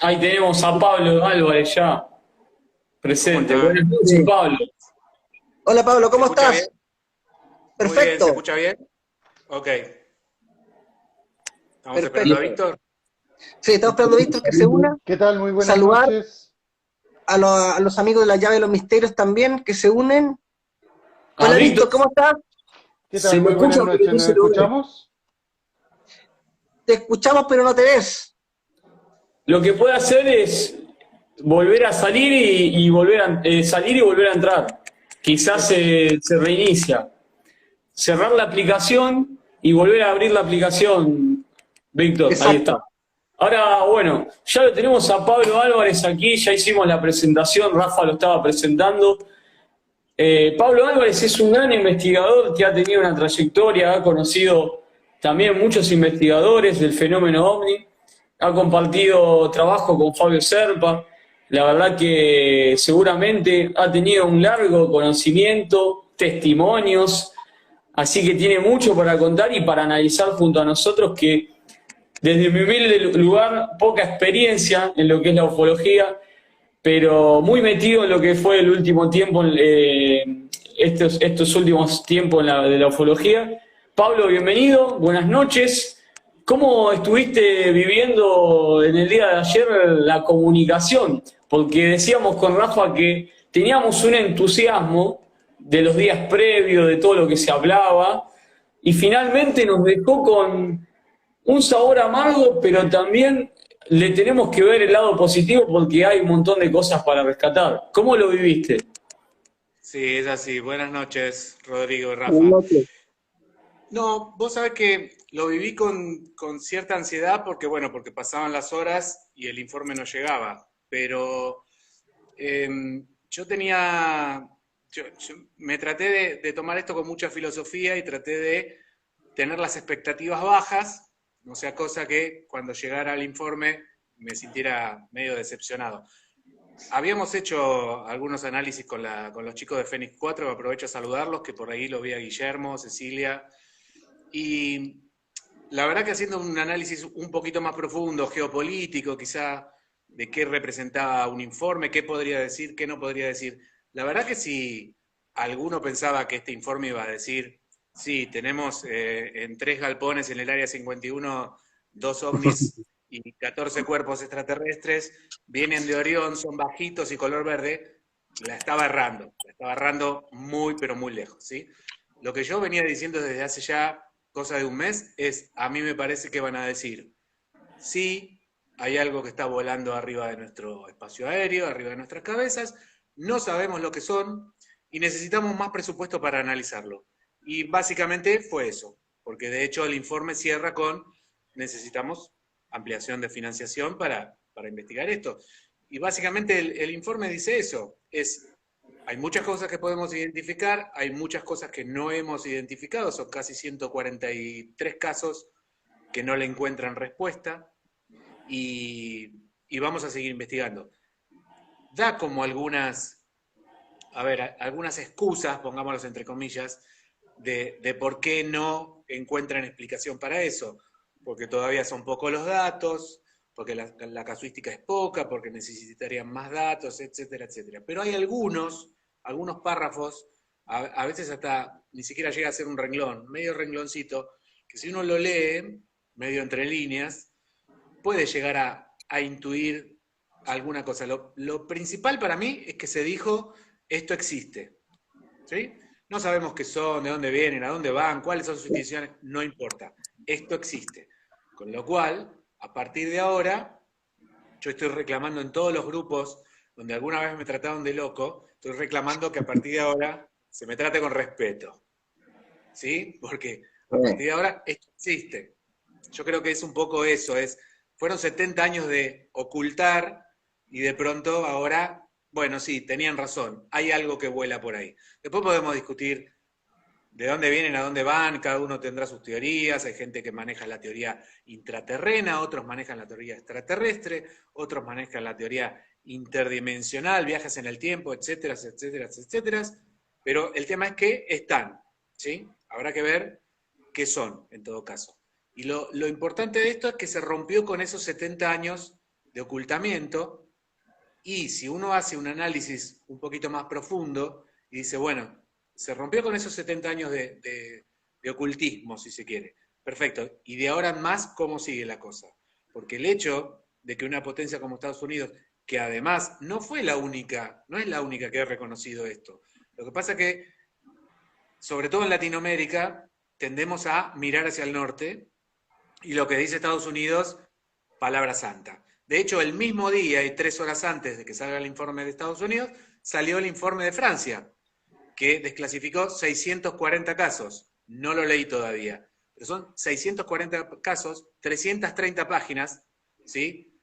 Ahí tenemos a Pablo Álvarez ya ¿Cómo presente. están? Buenas noches, Sí. Pablo. Hola Pablo, ¿Se ¿cómo escucha bien? estás? Muy bien, ¿se Perfecto, escucha bien? Ok. Estamos esperando a perfecto. Bien. Víctor. Sí, estamos esperando a Víctor que se una, ¿Qué tal? Muy buenas saludar noches. a los amigos de la llave de los misterios también que se unen. A Hola Víctor Víctor, ¿cómo estás? ¿Qué se tal? lo Muy escucha, buenas pero noches. no ¿Nos se lo ve. escuchamos? Te escuchamos pero no te ves. Lo que puede hacer es volver a salir y volver a salir y volver a entrar. Quizás Es, se reinicia. Cerrar la aplicación y volver a abrir la aplicación, Víctor. Ahí está. Exacto. Ahora, bueno, ya lo tenemos a Pablo Álvarez aquí, ya hicimos la presentación, Rafa lo estaba presentando. Pablo Álvarez es un gran investigador que ha tenido una trayectoria, ha conocido también muchos investigadores del fenómeno OVNI, ha compartido trabajo con Fabio Serpa, la verdad que seguramente ha tenido un largo conocimiento, testimonios, así que tiene mucho para contar y para analizar junto a nosotros que desde mi humilde lugar, poca experiencia en lo que es la ufología, pero muy metido en lo que fue el último tiempo, estos últimos tiempos de la ufología. Pablo, bienvenido, buenas noches. ¿Cómo estuviste viviendo en el día de ayer la comunicación? Porque decíamos con Rafa que teníamos un entusiasmo de los días previos, de todo lo que se hablaba, y finalmente nos dejó con un sabor amargo, pero también le tenemos que ver el lado positivo porque hay un montón de cosas para rescatar. ¿Cómo lo viviste? Sí, es así. Buenas noches, Rodrigo y Buenas Rafa. noches. No, vos sabés que lo viví con cierta ansiedad porque, bueno, porque pasaban las horas y el informe no llegaba. Pero yo tenía, yo me traté de tomar esto con mucha filosofía y traté de tener las expectativas bajas, no sea cosa que cuando llegara el informe me sintiera medio decepcionado. Habíamos hecho algunos análisis con los chicos de Fénix 4, aprovecho a saludarlos, que por ahí lo vi a Guillermo, Cecilia, y la verdad que haciendo un análisis un poquito más profundo, geopolítico, quizá, de qué representaba un informe, qué podría decir, qué no podría decir. La verdad que si alguno pensaba que este informe iba a decir, sí, tenemos en 3 galpones en el área 51 2 ovnis y 14 cuerpos extraterrestres, vienen de Orión, son bajitos y color verde, la estaba errando muy, pero muy lejos, ¿sí? Lo que yo venía diciendo desde hace ya cosa de un mes es, a mí me parece que van a decir, sí, hay algo que está volando arriba de nuestro espacio aéreo, arriba de nuestras cabezas, no sabemos lo que son y necesitamos más presupuesto para analizarlo. Y básicamente fue eso, porque de hecho el informe cierra con, necesitamos ampliación de financiación para investigar esto. Y básicamente el informe dice eso, es hay muchas cosas que podemos identificar, hay muchas cosas que no hemos identificado, son casi 143 casos que no le encuentran respuesta y vamos a seguir investigando. Da como algunas, a ver, algunas excusas, pongámoslos entre comillas, de por qué no encuentran explicación para eso. Porque todavía son pocos los datos, porque la casuística es poca, porque necesitarían más datos, etcétera, etcétera. Pero hay algunos párrafos, a veces hasta ni siquiera llega a ser un renglón, medio rengloncito, que si uno lo lee, medio entre líneas, puede llegar a intuir alguna cosa. Lo principal para mí es que se dijo, esto existe. ¿Sí? No sabemos qué son, de dónde vienen, a dónde van, cuáles son sus instituciones, no importa. Esto existe. Con lo cual, a partir de ahora, yo estoy reclamando en todos los grupos donde alguna vez me trataron de loco, estoy reclamando que a partir de ahora se me trate con respeto. ¿Sí? Porque a partir de ahora esto existe. Yo creo que es un poco eso, fueron 70 años de ocultar y de pronto ahora, bueno, sí, tenían razón, hay algo que vuela por ahí. Después podemos discutir de dónde vienen, a dónde van, cada uno tendrá sus teorías, hay gente que maneja la teoría intraterrena, otros manejan la teoría extraterrestre, otros manejan la teoría interdimensional, viajes en el tiempo, etcétera, etcétera, etcétera, pero el tema es que están, ¿sí? Habrá que ver qué son, en todo caso. Y lo importante de esto es que se rompió con esos 70 años de ocultamiento, y si uno hace un análisis un poquito más profundo y dice, bueno, se rompió con esos 70 años de ocultismo, si se quiere. Perfecto. Y de ahora en más, ¿cómo sigue la cosa? Porque el hecho de que una potencia como Estados Unidos, que además no fue la única, no es la única que ha reconocido esto. Lo que pasa es que, sobre todo en Latinoamérica, tendemos a mirar hacia el norte y lo que dice Estados Unidos, palabra santa. De hecho, el mismo día y 3 horas antes de que salga el informe de Estados Unidos, salió el informe de Francia, que desclasificó 640 casos. No lo leí todavía, pero son 640 casos, 330 páginas, ¿sí?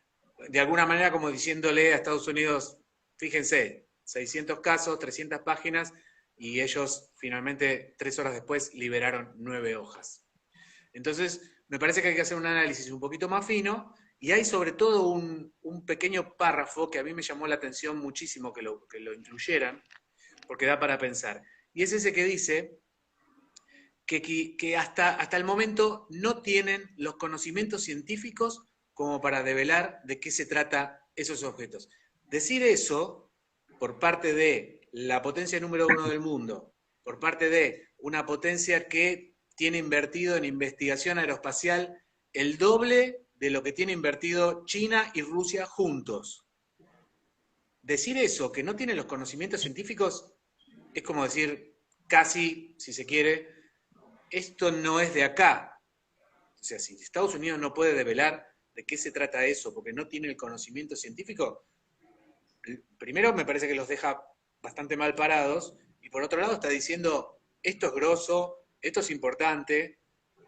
De alguna manera como diciéndole a Estados Unidos, fíjense, 600 casos, 300 páginas, y ellos finalmente 3 horas después liberaron 9 hojas. Entonces, me parece que hay que hacer un análisis un poquito más fino, y hay sobre todo un pequeño párrafo que a mí me llamó la atención muchísimo que lo incluyeran, porque da para pensar. Y es ese que dice que hasta el momento no tienen los conocimientos científicos como para develar de qué se trata esos objetos. Decir eso por parte de la potencia número 1 del mundo, por parte de una potencia que tiene invertido en investigación aeroespacial el doble de lo que tiene invertido China y Rusia juntos. Decir eso, que no tiene los conocimientos científicos, es como decir, casi, si se quiere, esto no es de acá. O sea, si Estados Unidos no puede develar de qué se trata eso, porque no tiene el conocimiento científico, primero me parece que los deja bastante mal parados, y por otro lado está diciendo, esto es grosso, esto es importante,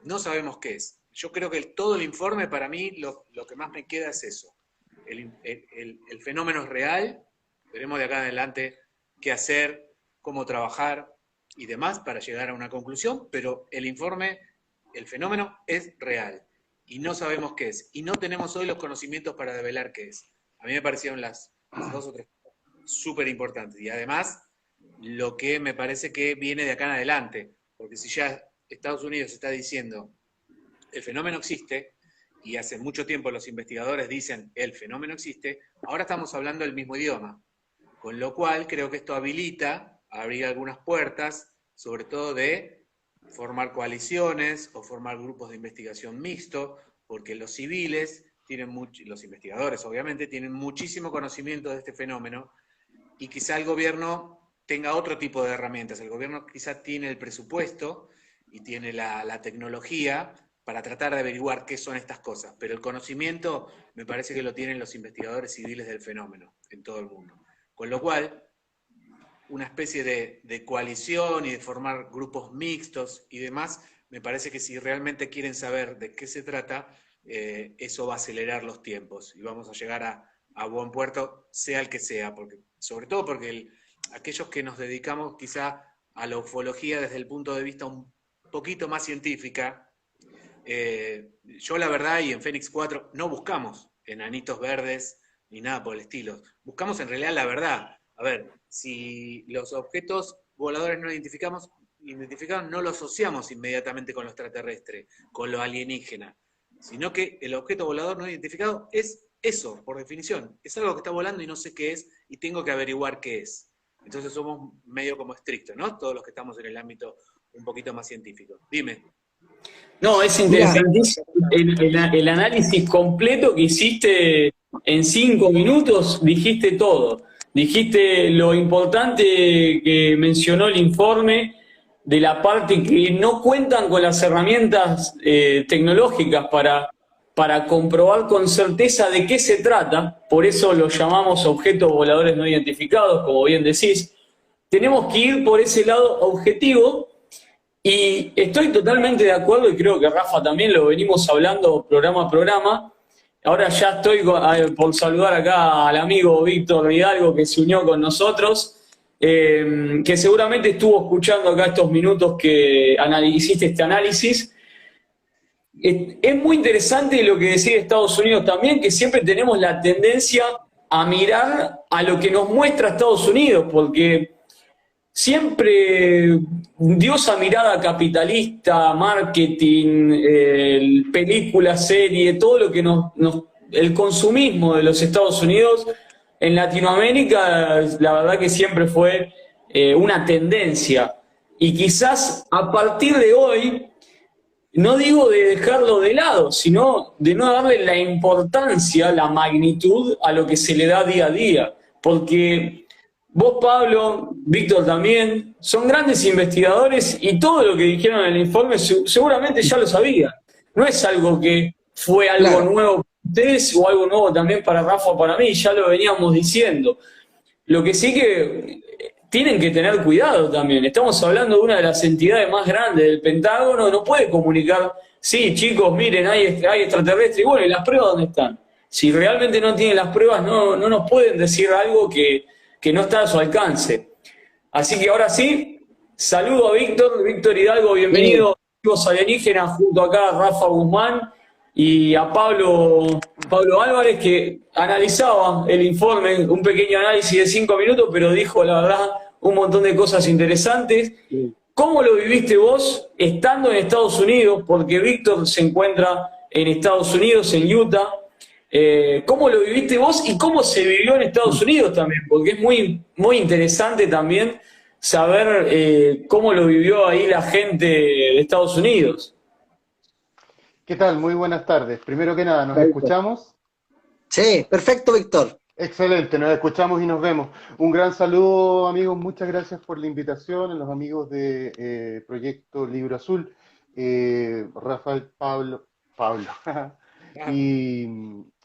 no sabemos qué es. Yo creo que todo el informe, para mí, lo que más me queda es eso. El fenómeno es real, veremos de acá en adelante qué hacer, cómo trabajar y demás para llegar a una conclusión, pero el informe, el fenómeno es real y no sabemos qué es. Y no tenemos hoy los conocimientos para develar qué es. A mí me parecieron las 2 o 3 cosas súper importantes. Y además, lo que me parece que viene de acá en adelante, porque si ya Estados Unidos está diciendo el fenómeno existe, y hace mucho tiempo los investigadores dicen el fenómeno existe, ahora estamos hablando el mismo idioma. Con lo cual creo que esto habilita a abrir algunas puertas, sobre todo de formar coaliciones o formar grupos de investigación mixto, porque los civiles tienen los investigadores obviamente tienen muchísimo conocimiento de este fenómeno, y quizá el gobierno tenga otro tipo de herramientas. El gobierno quizá tiene el presupuesto y tiene la tecnología para tratar de averiguar qué son estas cosas, pero el conocimiento me parece que lo tienen los investigadores civiles del fenómeno en todo el mundo. Con lo cual, una especie de coalición y de formar grupos mixtos y demás, me parece que si realmente quieren saber de qué se trata, eso va a acelerar los tiempos y vamos a llegar a buen puerto, sea el que sea, porque, sobre todo porque aquellos que nos dedicamos quizá a la ufología desde el punto de vista un poquito más científica, yo la verdad, y en Fénix 4, no buscamos enanitos verdes ni nada por el estilo. Buscamos en realidad la verdad. A ver, si los objetos voladores no identificados, no los asociamos inmediatamente con lo extraterrestre, con lo alienígena, sino que el objeto volador no identificado es eso, por definición. Es algo que está volando y no sé qué es, y tengo que averiguar qué es. Entonces somos medio como estrictos, ¿no? Todos los que estamos en el ámbito un poquito más científico. Dime. No, es interesantísimo el análisis completo que hiciste en 5 minutos, dijiste todo. Dijiste lo importante que mencionó el informe de la parte que no cuentan con las herramientas tecnológicas para comprobar con certeza de qué se trata, por eso lo llamamos objetos voladores no identificados, como bien decís. Tenemos que ir por ese lado objetivo. Y estoy totalmente de acuerdo, y creo que Rafa también lo venimos hablando programa a programa. Ahora ya estoy por saludar acá al amigo Víctor Hidalgo, que se unió con nosotros, que seguramente estuvo escuchando acá estos minutos que hiciste este análisis. Es muy interesante lo que decía Estados Unidos también, que siempre tenemos la tendencia a mirar a lo que nos muestra Estados Unidos, porque siempre dio esa mirada capitalista, marketing, película, serie, todo lo que nos el consumismo de los Estados Unidos en Latinoamérica, la verdad que siempre fue una tendencia. Y quizás a partir de hoy, no digo de dejarlo de lado, sino de no darle la importancia, la magnitud a lo que se le da día a día. Porque vos, Pablo, Víctor también, son grandes investigadores y todo lo que dijeron en el informe seguramente ya lo sabían. No es algo que fue algo Claro, nuevo para ustedes o algo nuevo también para Rafa o para mí, ya lo veníamos diciendo. Lo que sí que tienen que tener cuidado también. Estamos hablando de una de las entidades más grandes del Pentágono, no puede comunicar, sí, chicos, miren, hay extraterrestres, y bueno, ¿y las pruebas dónde están? Si realmente no tienen las pruebas, no nos pueden decir algo que no está a su alcance. Así que ahora sí, saludo a Víctor Hidalgo, sí, bienvenido a Chicos Alienígenas, junto acá a Rafa Guzmán y a Pablo Álvarez, que analizaba el informe, un pequeño análisis de 5 minutos, pero dijo la verdad un montón de cosas interesantes. sí. ¿Cómo lo viviste vos estando en Estados Unidos? Porque Víctor se encuentra en Estados Unidos, en Utah. ¿Cómo lo viviste vos y cómo se vivió en Estados Unidos también? Porque es muy interesante también saber cómo lo vivió ahí la gente de Estados Unidos. ¿Qué tal? Muy buenas tardes. Primero que nada, ¿nos Perfecto. escuchamos? Sí, perfecto, Víctor. Excelente, nos escuchamos y nos vemos. Un gran saludo, amigos. Muchas gracias por la invitación. A los amigos de Proyecto Libro Azul, Rafael, Pablo y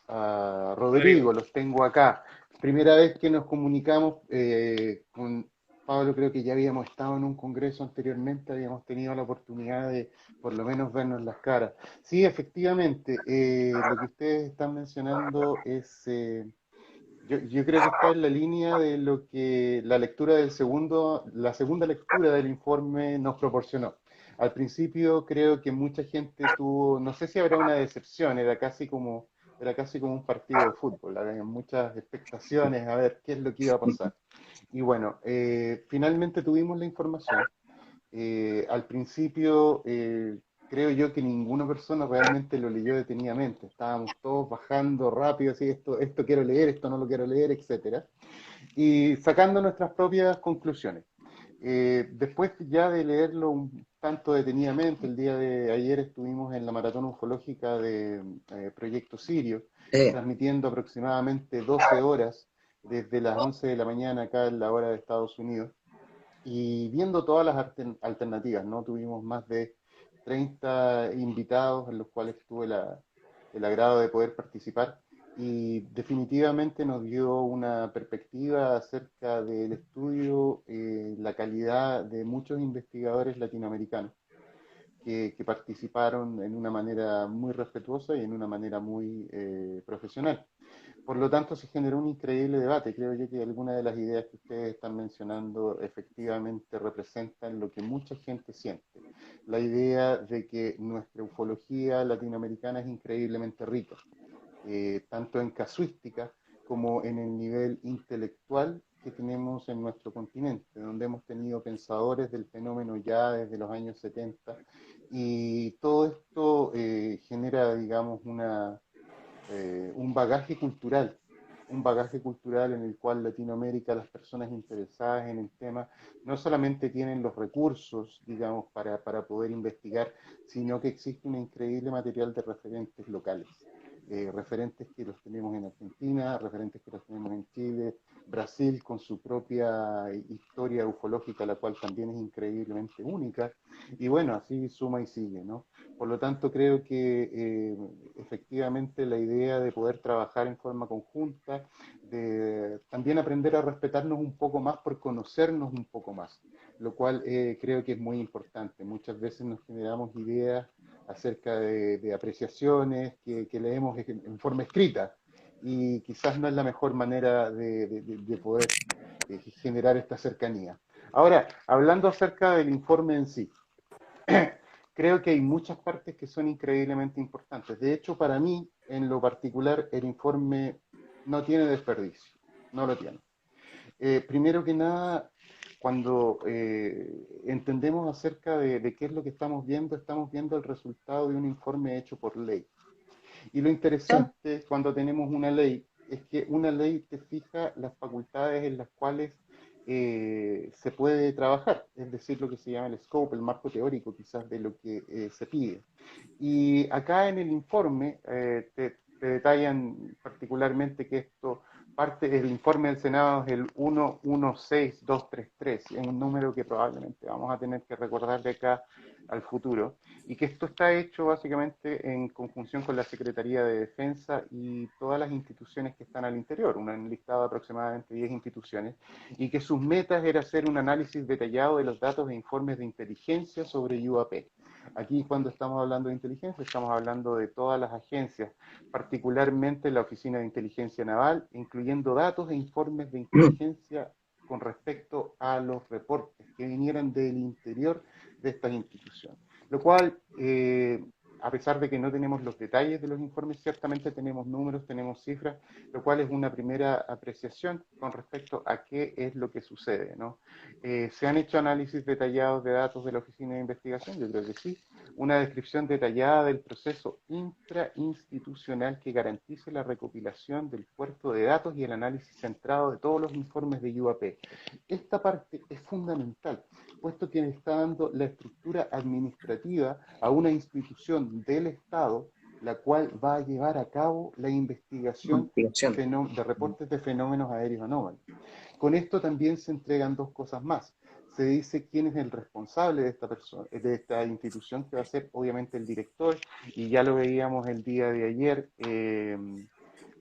a Rodrigo. Rodrigo, los tengo acá. Primera vez que nos comunicamos con Pablo, creo que ya habíamos estado en un congreso anteriormente, habíamos tenido la oportunidad de por lo menos vernos las caras. Sí, efectivamente, lo que ustedes están mencionando es, yo creo que está en la línea de lo que la lectura la segunda lectura del informe nos proporcionó. Al principio creo que mucha gente tuvo, no sé si habrá una decepción, era casi como un partido de fútbol, había muchas expectaciones a ver qué es lo que iba a pasar. Y bueno, finalmente tuvimos la información. Al principio, creo yo que ninguna persona realmente lo leyó detenidamente. Estábamos todos bajando rápido, así, esto quiero leer, esto no lo quiero leer, etcétera, y sacando nuestras propias conclusiones. Después ya de leerlo un tanto detenidamente, el día de ayer estuvimos en la maratón ufológica de Proyecto Sirio, Sí, transmitiendo aproximadamente 12 horas desde las 11 de la mañana acá en la hora de Estados Unidos y viendo todas las alternativas, ¿no? Tuvimos más de 30 invitados en los cuales tuve el agrado de poder participar y definitivamente nos dio una perspectiva acerca del estudio, la calidad de muchos investigadores latinoamericanos que participaron en una manera muy respetuosa y en una manera muy profesional. Por lo tanto, se generó un increíble debate. Creo yo que algunas de las ideas que ustedes están mencionando efectivamente representan lo que mucha gente siente. La idea de que nuestra ufología latinoamericana es increíblemente rica, tanto en casuística como en el nivel intelectual que tenemos en nuestro continente, donde hemos tenido pensadores del fenómeno ya desde los años 70, y todo esto genera, digamos, un bagaje cultural en el cual Latinoamérica, las personas interesadas en el tema, no solamente tienen los recursos, digamos, para poder investigar, sino que existe un increíble material de referentes locales. Referentes que los tenemos en Argentina, referentes que los tenemos en Chile, Brasil con su propia historia ufológica, la cual también es increíblemente única, y bueno, así suma y sigue, ¿no? Por lo tanto, creo que efectivamente la idea de poder trabajar en forma conjunta, de también aprender a respetarnos un poco más por conocernos un poco más, lo cual creo que es muy importante. Muchas veces nos generamos ideas acerca de apreciaciones que leemos en forma escrita y quizás no es la mejor manera de poder generar esta cercanía. Ahora, hablando acerca del informe en sí, creo que hay muchas partes que son increíblemente importantes. De hecho, para mí, en lo particular, el informe no tiene desperdicio, no lo tiene. Primero que nada, cuando entendemos acerca de qué es lo que estamos viendo el resultado de un informe hecho por ley. Y lo interesante cuando tenemos una ley es que una ley te fija las facultades en las cuales se puede trabajar, es decir, lo que se llama el scope, el marco teórico quizás de lo que se pide. Y acá en el informe te detallan particularmente que esto parte, el informe del Senado es el 116233, es un número que probablemente vamos a tener que recordar de acá al futuro, y que esto está hecho básicamente en conjunción con la Secretaría de Defensa y todas las instituciones que están al interior, un listado de aproximadamente 10 instituciones, y que sus metas era hacer un análisis detallado de los datos e informes de inteligencia sobre UAP. Aquí cuando estamos hablando de inteligencia, estamos hablando de todas las agencias, particularmente la Oficina de Inteligencia Naval, incluyendo datos e informes de inteligencia con respecto a los reportes que vinieran del interior de estas instituciones. Lo cual, a pesar de que no tenemos los detalles de los informes, ciertamente tenemos números, tenemos cifras, lo cual es una primera apreciación con respecto a qué es lo que sucede, ¿no? ¿Se han hecho análisis detallados de datos de la Oficina de Investigación? Yo creo que sí. Una descripción detallada del proceso intrainstitucional que garantice la recopilación del puerto de datos y el análisis centrado de todos los informes de UAP. Esta parte es fundamental, puesto que está dando la estructura administrativa a una institución del Estado, la cual va a llevar a cabo la investigación de reportes de fenómenos aéreos anómalos. Con esto también se entregan dos cosas más. Se dice quién es el responsable de esta persona, de esta institución, que va a ser obviamente el director, y ya lo veíamos el día de ayer.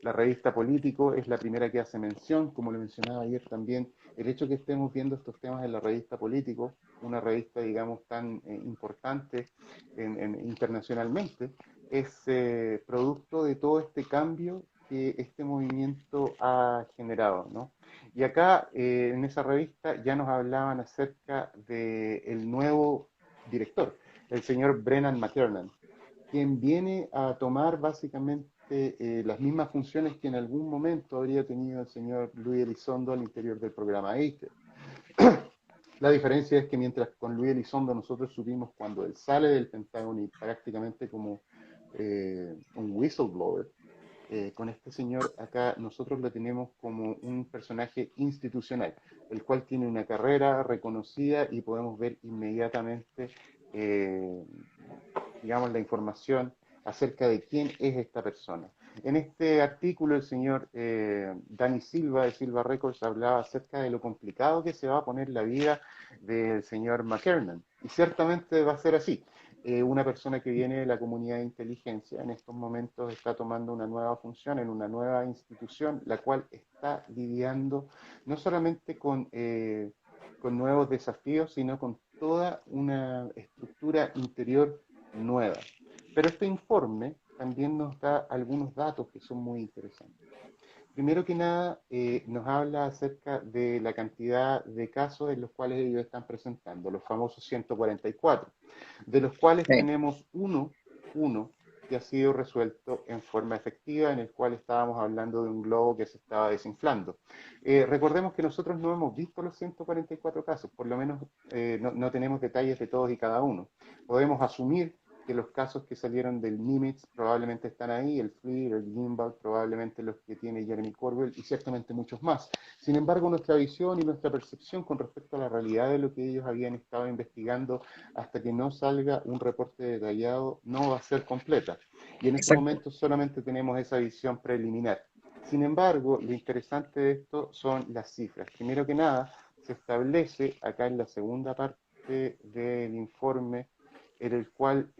La revista Político es la primera que hace mención, como lo mencionaba ayer también, el hecho que estemos viendo estos temas en la revista Político, una revista, digamos, tan importante internacionalmente, es producto de todo este cambio que este movimiento ha generado, ¿no? Y acá, en esa revista, ya nos hablaban acerca del nuevo director, el señor Brennan McKernan, quien viene a tomar básicamente las mismas funciones que en algún momento habría tenido el señor Luis Elizondo al interior del programa AITER. La diferencia es que mientras con Luis Elizondo nosotros supimos cuando él sale del Pentágono y prácticamente como un whistleblower, con este señor acá nosotros lo tenemos como un personaje institucional, el cual tiene una carrera reconocida y podemos ver inmediatamente, digamos, la información acerca de quién es esta persona. En este artículo el señor Dani Silva de Silva Records hablaba acerca de lo complicado que se va a poner la vida del señor McKernan, y ciertamente va a ser así. Una persona que viene de la comunidad de inteligencia en estos momentos está tomando una nueva función en una nueva institución, la cual está lidiando no solamente con nuevos desafíos, sino con toda una estructura interior nueva. Pero este informe también nos da algunos datos que son muy interesantes. Primero que nada, nos habla acerca de la cantidad de casos en los cuales ellos están presentando, los famosos 144, de los cuales tenemos uno que ha sido resuelto en forma efectiva, en el cual estábamos hablando de un globo que se estaba desinflando. Recordemos que nosotros no hemos visto los 144 casos, por lo menos no tenemos detalles de todos y cada uno. Podemos asumir que los casos que salieron del Nimitz probablemente están ahí, el FLIR, el Gimbal, probablemente los que tiene Jeremy Corbell y ciertamente muchos más. Sin embargo, nuestra visión y nuestra percepción con respecto a la realidad de lo que ellos habían estado investigando hasta que no salga un reporte detallado no va a ser completa. Y en este momento solamente tenemos esa visión preliminar. Sin embargo, lo interesante de esto son las cifras. Primero que nada, se establece acá en la segunda parte del informe en el cual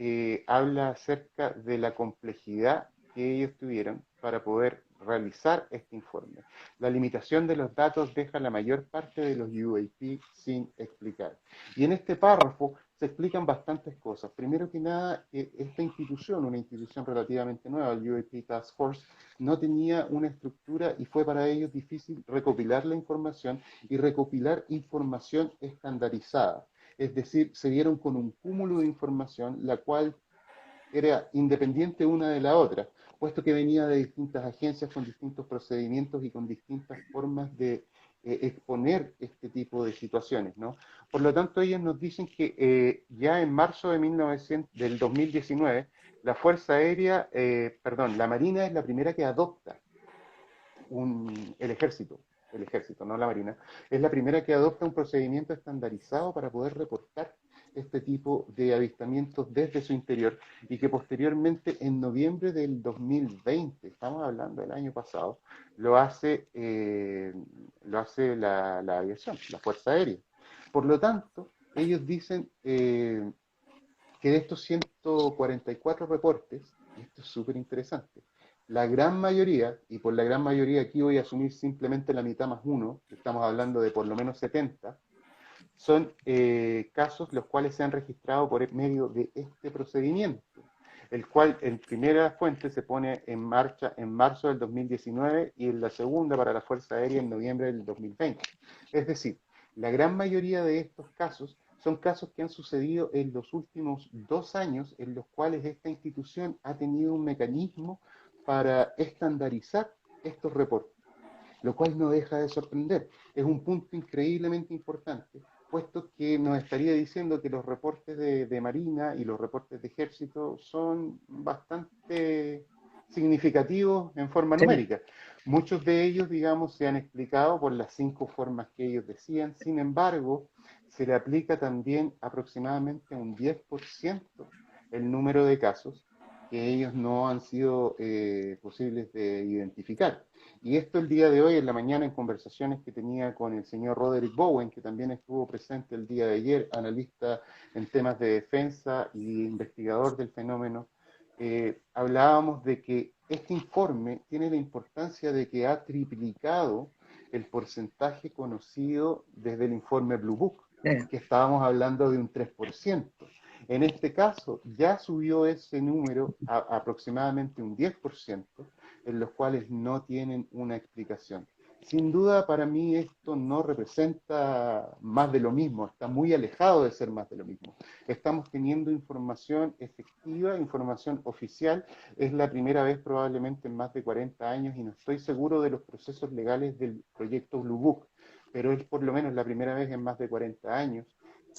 habla acerca de la complejidad que ellos tuvieron para poder realizar este informe. La limitación de los datos deja la mayor parte de los UAP sin explicar. Y en este párrafo se explican bastantes cosas. Primero que nada, esta institución, una institución relativamente nueva, el UAP Task Force, no tenía una estructura y fue para ellos difícil recopilar la información y recopilar información estandarizada. Es decir, se dieron con un cúmulo de información, la cual era independiente una de la otra, puesto que venía de distintas agencias con distintos procedimientos y con distintas formas de exponer este tipo de situaciones, ¿no? Por lo tanto, ellos nos dicen que ya en marzo del 2019, la Fuerza Aérea, perdón, la Marina es la primera que adopta el ejército, no la Marina, es la primera que adopta un procedimiento estandarizado para poder reportar este tipo de avistamientos desde su interior y que posteriormente en noviembre del 2020, estamos hablando del año pasado, lo hace la aviación, la Fuerza Aérea. Por lo tanto, ellos dicen que de estos 144 reportes, y esto es súper interesante, la gran mayoría, y por la gran mayoría aquí voy a asumir simplemente la mitad más uno, estamos hablando de por lo menos 70, son casos los cuales se han registrado por medio de este procedimiento, el cual en primera fuente se pone en marcha en marzo del 2019 y en la segunda para la Fuerza Aérea en noviembre del 2020. Es decir, la gran mayoría de estos casos son casos que han sucedido en los últimos 2 años en los cuales esta institución ha tenido un mecanismo para estandarizar estos reportes, lo cual no deja de sorprender. Es un punto increíblemente importante, puesto que nos estaría diciendo que los reportes de Marina y los reportes de Ejército son bastante significativos en forma Sí. numérica. Muchos de ellos, digamos, se han explicado por las 5 formas que ellos decían, sin embargo, se le aplica también aproximadamente un 10% el número de casos que ellos no han sido posibles de identificar. Y esto el día de hoy, en la mañana, en conversaciones que tenía con el señor Roderick Bowen, que también estuvo presente el día de ayer, analista en temas de defensa y investigador del fenómeno, hablábamos de que este informe tiene la importancia de que ha triplicado el porcentaje conocido desde el informe Blue Book, que estábamos hablando de un 3%. En este caso, ya subió ese número a aproximadamente un 10%, en los cuales no tienen una explicación. Sin duda, para mí esto no representa más de lo mismo, está muy alejado de ser más de lo mismo. Estamos teniendo información efectiva, información oficial, es la primera vez probablemente en más de 40 años y no estoy seguro de los procesos legales del proyecto Blue Book, pero es por lo menos la primera vez en más de 40 años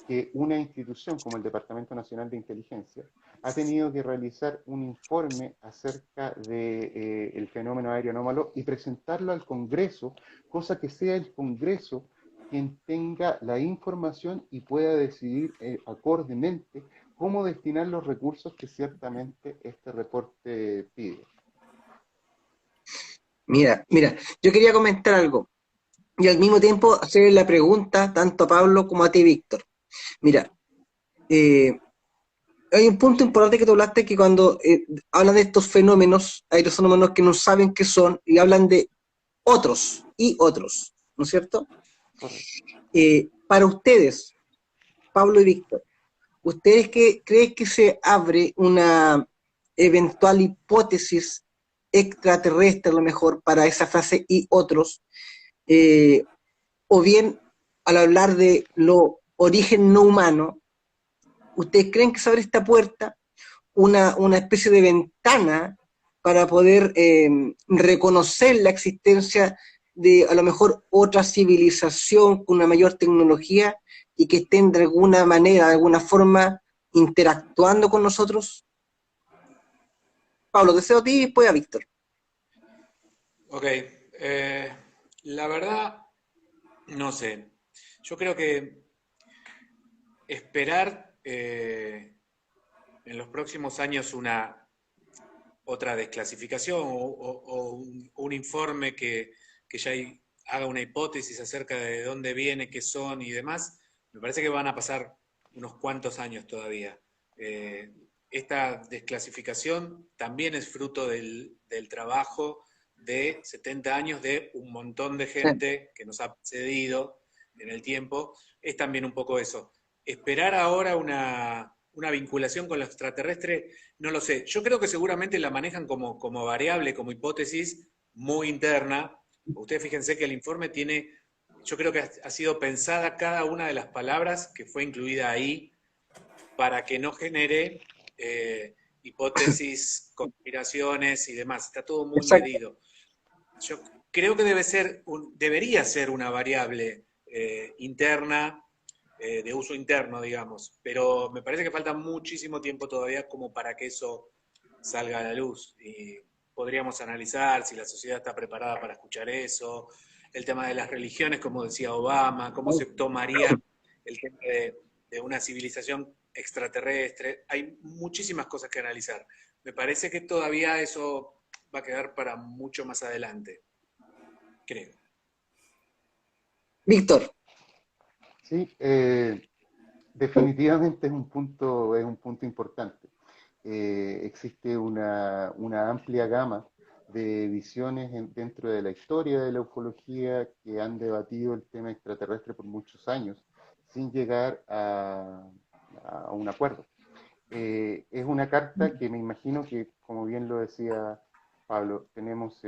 que una institución como el Departamento Nacional de Inteligencia ha tenido que realizar un informe acerca del fenómeno aéreo anómalo y presentarlo al Congreso, cosa que sea el Congreso quien tenga la información y pueda decidir acordemente cómo destinar los recursos que ciertamente este reporte pide. Mira, yo quería comentar algo y al mismo tiempo hacer la pregunta tanto a Pablo como a ti, Víctor. Mira, hay un punto importante que tú hablaste, que cuando hablan de estos fenómenos, hay los fenómenos que no saben qué son y hablan de otros y otros, ¿no es cierto? Correcto. Para ustedes, Pablo y Víctor, ¿ustedes creen que se abre una eventual hipótesis extraterrestre, a lo mejor, para esa frase y otros? O bien, al hablar de lo origen no humano, ¿ustedes creen que se abre esta puerta, una especie de ventana para poder reconocer la existencia de a lo mejor otra civilización con una mayor tecnología y que estén de alguna manera, de alguna forma, interactuando con nosotros? Pablo, deseo a ti y después a Víctor. Ok, la verdad, no sé. Yo creo que esperar en los próximos años otra desclasificación o un informe que ya haga una hipótesis acerca de dónde viene, qué son y demás, me parece que van a pasar unos cuantos años todavía. Esta desclasificación también es fruto del trabajo de 70 años de un montón de gente que nos ha precedido en el tiempo. Es también un poco eso. Esperar ahora una vinculación con lo extraterrestre, no lo sé. Yo creo que seguramente la manejan como variable, como hipótesis muy interna. Ustedes fíjense que el informe tiene, yo creo que ha sido pensada cada una de las palabras que fue incluida ahí para que no genere hipótesis, conspiraciones y demás. Está todo muy Exacto. medido. Yo creo que debería ser una variable interna, de uso interno, digamos, pero me parece que falta muchísimo tiempo todavía como para que eso salga a la luz. Y podríamos analizar si la sociedad está preparada para escuchar eso, el tema de las religiones, como decía Obama, cómo se tomaría el tema de una civilización extraterrestre. Hay muchísimas cosas que analizar. Me parece que todavía eso va a quedar para mucho más adelante, creo. Víctor, Sí, definitivamente es un punto importante. Existe una amplia gama de visiones dentro de la historia de la ufología que han debatido el tema extraterrestre por muchos años sin llegar a un acuerdo. Es una carta que me imagino que, como bien lo decía Pablo, tenemos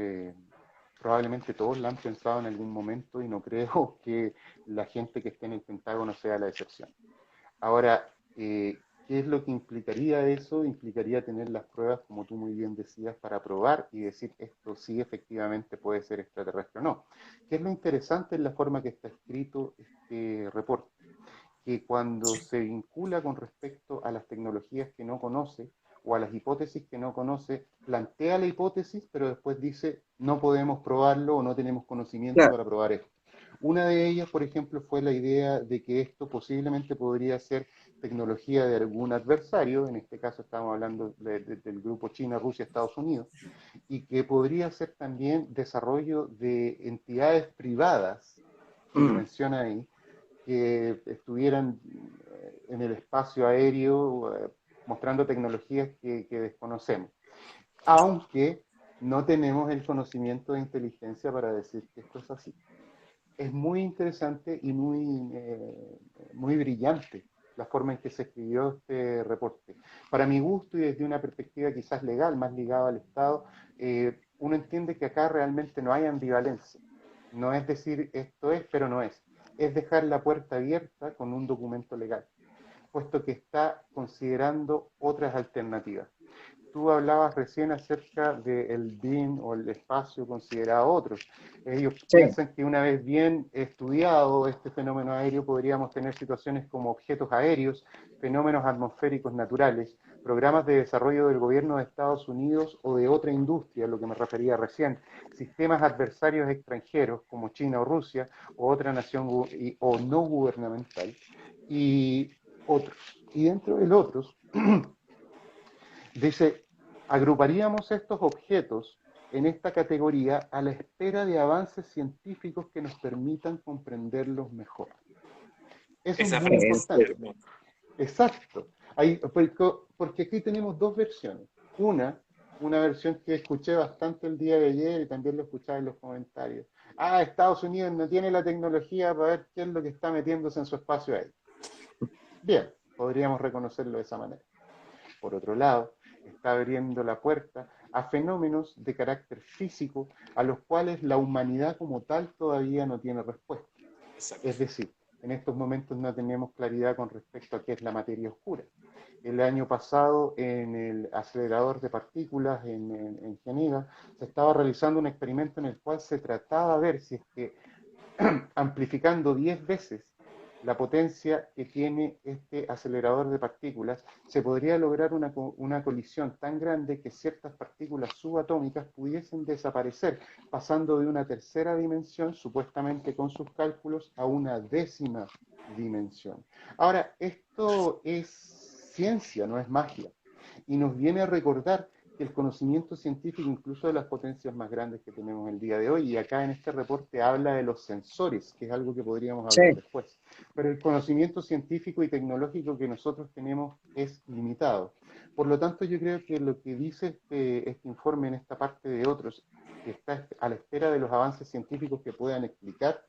probablemente todos la han pensado en algún momento y no creo que la gente que esté en el Pentágono sea la excepción. Ahora, ¿qué es lo que implicaría eso? Implicaría tener las pruebas, como tú muy bien decías, para probar y decir esto sí efectivamente puede ser extraterrestre o no. ¿Qué es lo interesante en la forma que está escrito este reporte? Que cuando se vincula con respecto a las tecnologías que no conoce o a las hipótesis que no conoce, plantea la hipótesis, pero después dice no podemos probarlo o no tenemos conocimiento claro, para probar esto. Una de ellas, por ejemplo, fue la idea de que esto posiblemente podría ser tecnología de algún adversario, en este caso estamos hablando del grupo China, Rusia, Estados Unidos, y que podría ser también desarrollo de entidades privadas, y lo menciona ahí, que estuvieran en el espacio aéreo mostrando tecnologías que desconocemos, aunque no tenemos el conocimiento de inteligencia para decir que esto es así. Es muy interesante y muy brillante la forma en que se escribió este reporte. Para mi gusto y desde una perspectiva quizás legal, más ligada al Estado, uno entiende que acá realmente no hay ambivalencia. No es decir esto es, pero no es. Es dejar la puerta abierta con un documento legal, puesto que está considerando otras alternativas. Tú hablabas recién acerca del BIM o el espacio considerado otros. Ellos sí, piensan que una vez bien estudiado este fenómeno aéreo podríamos tener situaciones como objetos aéreos, fenómenos atmosféricos naturales, programas de desarrollo del gobierno de Estados Unidos o de otra industria, a lo que me refería recién, sistemas adversarios extranjeros como China o Rusia o otra nación o no gubernamental y otros. Y dentro de los otros, dice, agruparíamos estos objetos en esta categoría a la espera de avances científicos que nos permitan comprenderlos mejor. Eso es Esa muy frase es importante. hermosa. Exacto. Porque aquí tenemos dos versiones. Una versión que escuché bastante el día de ayer y también lo escuchaba en los comentarios. Ah, Estados Unidos no tiene la tecnología para ver qué es lo que está metiéndose en su espacio aéreo. Bien, podríamos reconocerlo de esa manera. Por otro lado, está abriendo la puerta a fenómenos de carácter físico a los cuales la humanidad como tal todavía no tiene respuesta. Exacto. Es decir, en estos momentos no tenemos claridad con respecto a qué es la materia oscura. El año pasado, en el acelerador de partículas en Geneva, se estaba realizando un experimento en el cual se trataba de ver si es que amplificando 10 veces la potencia que tiene este acelerador de partículas, se podría lograr una colisión tan grande que ciertas partículas subatómicas pudiesen desaparecer, pasando de una tercera dimensión, supuestamente con sus cálculos, a una décima dimensión. Ahora, esto es ciencia, no es magia, y nos viene a recordar que el conocimiento científico, incluso de las potencias más grandes que tenemos el día de hoy, y acá en este reporte habla de los sensores, que es algo que podríamos sí. hablar después, pero el conocimiento científico y tecnológico que nosotros tenemos es limitado. Por lo tanto, yo creo que lo que dice este informe en esta parte de otros, que está a la espera de los avances científicos que puedan explicar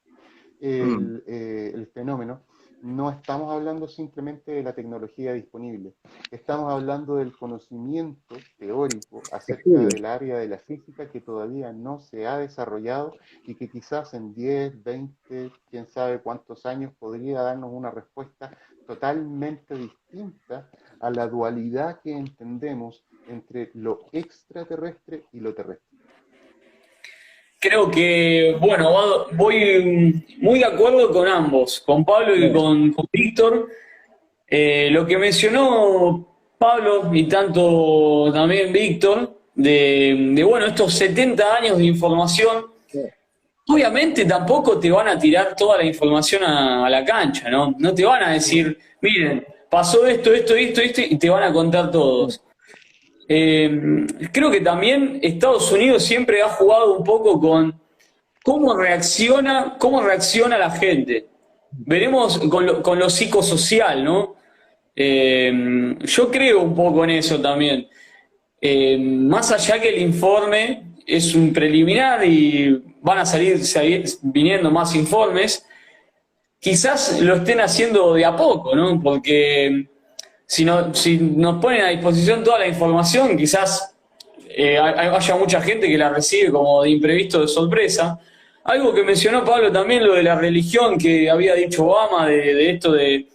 el fenómeno, no estamos hablando simplemente de la tecnología disponible, estamos hablando del conocimiento teórico acerca Estudio. del área de la física que todavía no se ha desarrollado y que quizás en 10, 20, quién sabe cuántos años podría darnos una respuesta totalmente distinta a la dualidad que entendemos entre lo extraterrestre y lo terrestre. creo que, bueno, voy muy de acuerdo con ambos, con Pablo y con Víctor. Lo que mencionó Pablo y tanto también Víctor, bueno, estos 70 años de información, obviamente tampoco te van a tirar toda la información a la cancha, ¿no? No te van a decir, miren, pasó esto, esto, esto, esto, y te van a contar todos. Creo que también Estados Unidos siempre ha jugado un poco con cómo reacciona la gente. Veremos con lo psicosocial, ¿no? Yo creo un poco en eso también. Más allá que el informe es un preliminar y van a seguir viniendo más informes, quizás lo estén haciendo de a poco, ¿no? Porque si nos ponen a disposición toda la información, quizás haya mucha gente que la recibe como de imprevisto, de sorpresa. Algo que mencionó Pablo también, lo de la religión que había dicho Obama, de esto de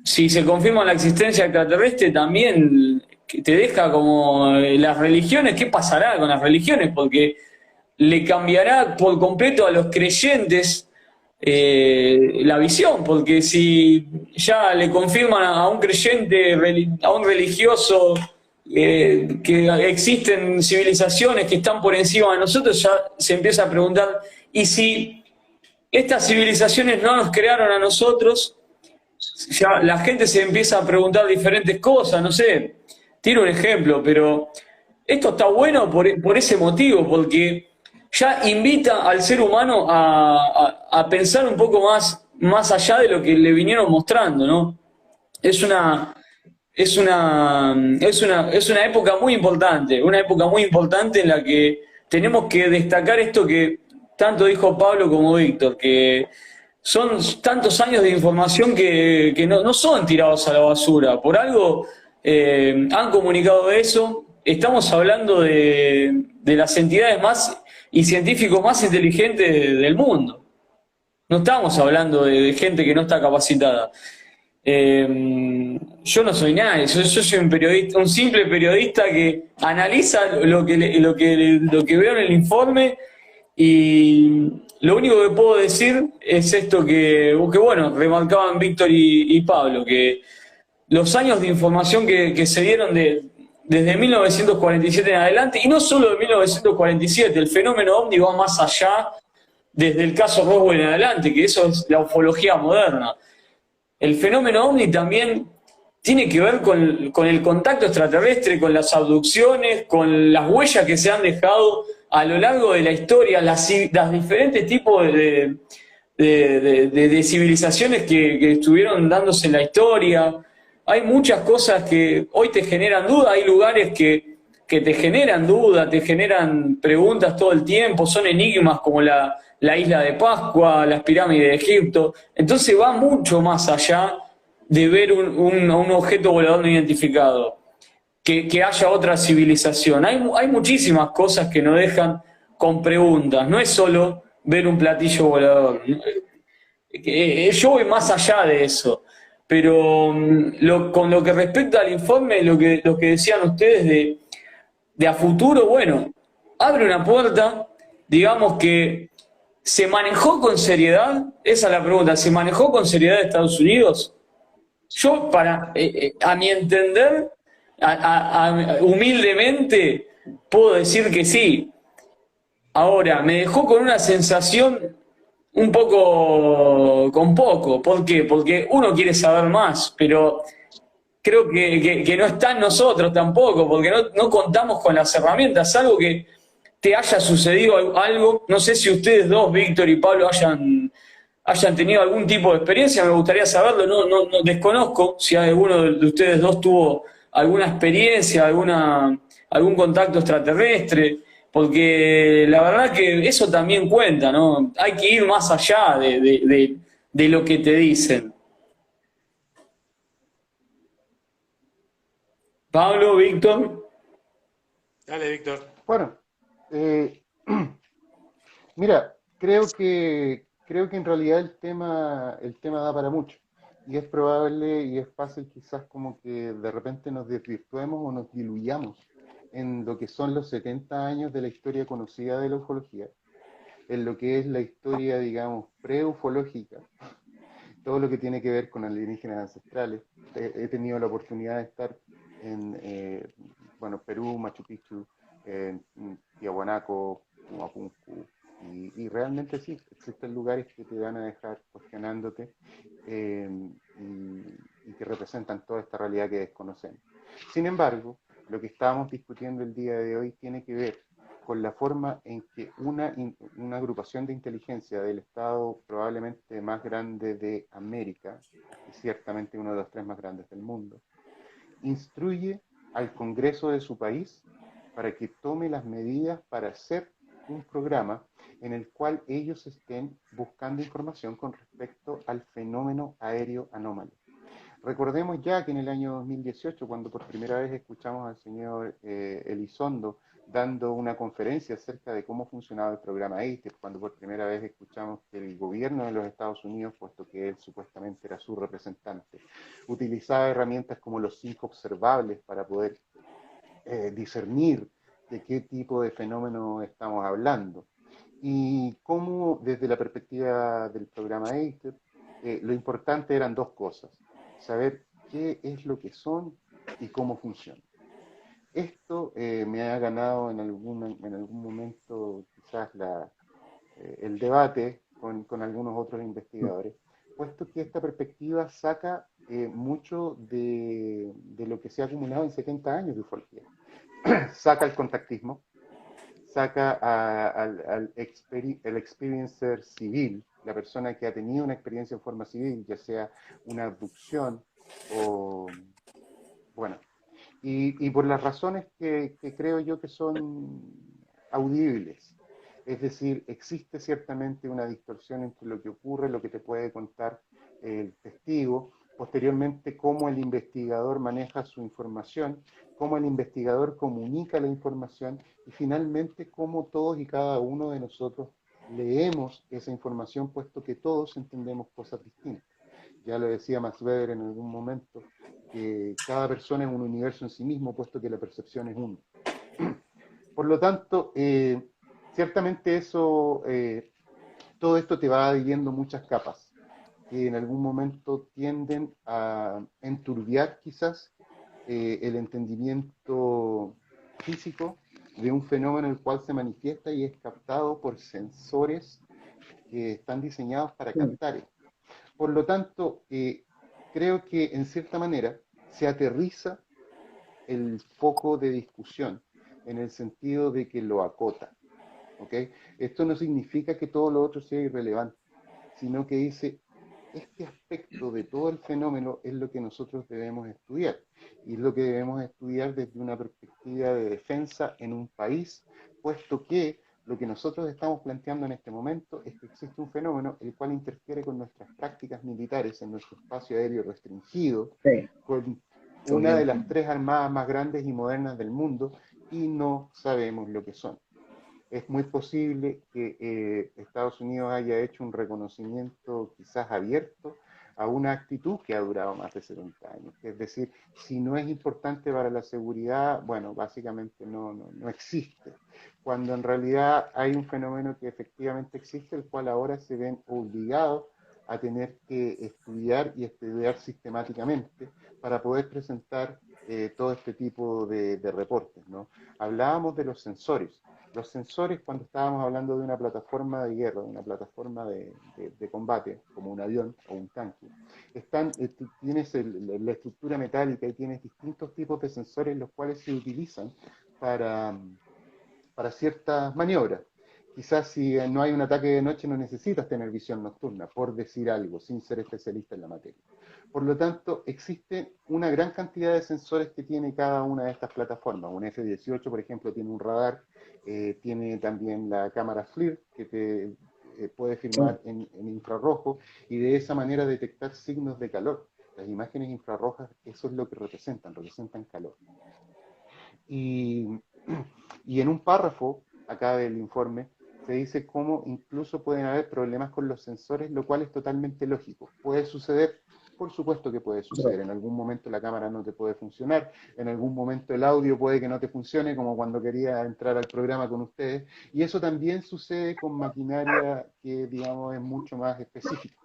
si se confirma la existencia extraterrestre, también te deja como las religiones, ¿qué pasará con las religiones? Porque le cambiará por completo a los creyentes la visión, porque si ya le confirman a un creyente, a un religioso, que existen civilizaciones que están por encima de nosotros, ya se empieza a preguntar, ¿y si estas civilizaciones no nos crearon a nosotros? Ya la gente se empieza a preguntar diferentes cosas, no sé, tiro un ejemplo, pero esto está bueno por ese motivo, porque ya invita al ser humano a pensar un poco más allá de lo que le vinieron mostrando, ¿no? Es es una época muy importante en la que tenemos que destacar esto que tanto dijo Pablo como Víctor, que son tantos años de información que no son tirados a la basura. Por algo han comunicado eso. Estamos hablando de las entidades más y científicos más inteligentes del mundo. No estamos hablando de gente que no está capacitada. Yo no soy nadie, yo soy un periodista, un simple periodista que analiza lo que veo en el informe y lo único que puedo decir es esto que bueno, remarcaban Víctor y Pablo, que los años de información que se dieron desde 1947 en adelante, y no solo de 1947, el fenómeno OVNI va más allá desde el caso Roswell en adelante, que eso es la ufología moderna. El fenómeno OVNI también tiene que ver con el contacto extraterrestre, con las abducciones, con las huellas que se han dejado a lo largo de la historia, las diferentes tipos de civilizaciones que estuvieron dándose en la historia. Hay muchas cosas que hoy te generan duda, hay lugares que te generan duda, te generan preguntas todo el tiempo, son enigmas como la isla de Pascua, las pirámides de Egipto. Entonces va mucho más allá de ver un objeto volador no identificado, que haya otra civilización. Hay muchísimas cosas que nos dejan con preguntas, no es solo ver un platillo volador. Yo voy más allá de eso, pero con lo que respecta al informe, lo que decían ustedes de a futuro, bueno, abre una puerta, digamos que ¿se manejó con seriedad? Esa es la pregunta. ¿Se manejó con seriedad Estados Unidos? Yo, a mi entender, humildemente, puedo decir que sí. Ahora, me dejó con una sensación un poco, con poco. ¿Por qué? Porque uno quiere saber más, pero creo que no está en nosotros tampoco, porque no contamos con las herramientas, algo que te haya sucedido algo, no sé si ustedes dos, Víctor y Pablo, hayan tenido algún tipo de experiencia, me gustaría saberlo, no desconozco si alguno de ustedes dos tuvo alguna experiencia, algún contacto extraterrestre, porque la verdad que eso también cuenta, ¿no? Hay que ir más allá de lo que te dicen. Pablo, Víctor. Dale, Víctor. Bueno, eh, mira, creo que en realidad el tema da para mucho. Y es probable y es fácil quizás como que de repente nos desvirtuemos o nos diluyamos en lo que son los 70 años de la historia conocida de la ufología, en lo que es la historia, digamos, pre-ufológica, todo lo que tiene que ver con alienígenas ancestrales. He tenido la oportunidad de estar en bueno, Perú, Machu Picchu, Tiahuanaco, Humapunku, y realmente sí, existen lugares que te van a dejar cuestionándote eh, y que representan toda esta realidad que desconocemos. Sin embargo, lo que estábamos discutiendo el día de hoy tiene que ver con la forma en que una agrupación de inteligencia del Estado probablemente más grande de América, y ciertamente uno de los 3 más grandes del mundo, instruye al Congreso de su país para que tome las medidas para hacer un programa en el cual ellos estén buscando información con respecto al fenómeno aéreo anómalo. Recordemos ya que en el año 2018, cuando por primera vez escuchamos al señor Elizondo dando una conferencia acerca de cómo funcionaba el programa AITER, cuando por primera vez escuchamos que el gobierno de los Estados Unidos, puesto que él supuestamente era su representante, utilizaba herramientas como los 5 observables para poder discernir de qué tipo de fenómeno estamos hablando. Y cómo desde la perspectiva del programa AITER, lo importante eran 2 cosas: saber qué es lo que son y cómo funcionan. Esto me ha ganado en algún momento quizás el debate con algunos otros investigadores, puesto que esta perspectiva saca mucho de lo que se ha acumulado en 70 años de ufología. Saca el contactismo, saca el experiencer civil, la persona que ha tenido una experiencia en forma civil, ya sea una abducción o, bueno, y por las razones que creo yo que son audibles. Es decir, existe ciertamente una distorsión entre lo que ocurre, lo que te puede contar el testigo, posteriormente cómo el investigador maneja su información, cómo el investigador comunica la información y finalmente cómo todos y cada uno de nosotros leemos esa información, puesto que todos entendemos cosas distintas. Ya lo decía Max Weber en algún momento, que cada persona es un universo en sí mismo, puesto que la percepción es uno. Por lo tanto, ciertamente eso, todo esto te va adhiriendo muchas capas, que en algún momento tienden a enturbiar quizás el entendimiento físico de un fenómeno el cual se manifiesta y es captado por sensores que están diseñados para captar esto. Por lo tanto, creo que en cierta manera se aterriza el foco de discusión en el sentido de que lo acota. ¿Okay? Esto no significa que todo lo otro sea irrelevante, sino que dice, este aspecto de todo el fenómeno es lo que nosotros debemos estudiar, y es lo que debemos estudiar desde una perspectiva de defensa en un país, puesto que lo que nosotros estamos planteando en este momento es que existe un fenómeno el cual interfiere con nuestras prácticas militares en nuestro espacio aéreo restringido, Sí, con una de las 3 armadas más grandes y modernas del mundo, y no sabemos lo que son. Es muy posible que Estados Unidos haya hecho un reconocimiento quizás abierto a una actitud que ha durado más de 70 años. Es decir, si no es importante para la seguridad, bueno, básicamente no existe. Cuando en realidad hay un fenómeno que efectivamente existe, el cual ahora se ven obligados a tener que estudiar y estudiar sistemáticamente para poder presentar todo este tipo de reportes, ¿no? Hablábamos de los sensores. Los sensores, cuando estábamos hablando de una plataforma de guerra, de una plataforma de combate, como un avión o un tanque, tienes la estructura metálica y tienes distintos tipos de sensores los cuales se utilizan para, para ciertas maniobras. Quizás si no hay un ataque de noche no necesitas tener visión nocturna, por decir algo, sin ser especialista en la materia. Por lo tanto, existe una gran cantidad de sensores que tiene cada una de estas plataformas. Un F-18, por ejemplo, tiene un radar, tiene también la cámara FLIR, que te puede filmar en infrarrojo, y de esa manera detectar signos de calor. Las imágenes infrarrojas, eso es lo que representan calor. Y en un párrafo acá del informe se dice cómo incluso pueden haber problemas con los sensores, lo cual es totalmente lógico. Puede suceder Por supuesto que puede suceder. En algún momento la cámara no te puede funcionar, en algún momento el audio puede que no te funcione, como cuando quería entrar al programa con ustedes. Y eso también sucede con maquinaria que, digamos, es mucho más específica.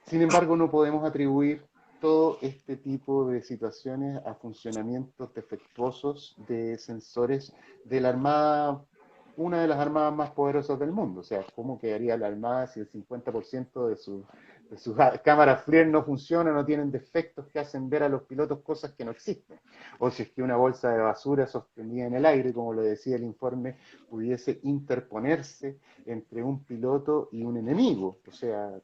Sin embargo, no podemos atribuir todo este tipo de situaciones a funcionamientos defectuosos de sensores de la Armada, una de las armadas más poderosas del mundo. O sea, ¿cómo quedaría la Armada si el 50% de sus cámaras FLIR no funcionan, no tienen defectos que hacen ver a los pilotos cosas que no existen? O si es que una bolsa de basura sostenida en el aire, como lo decía el informe, pudiese interponerse entre un piloto y un enemigo. O sea,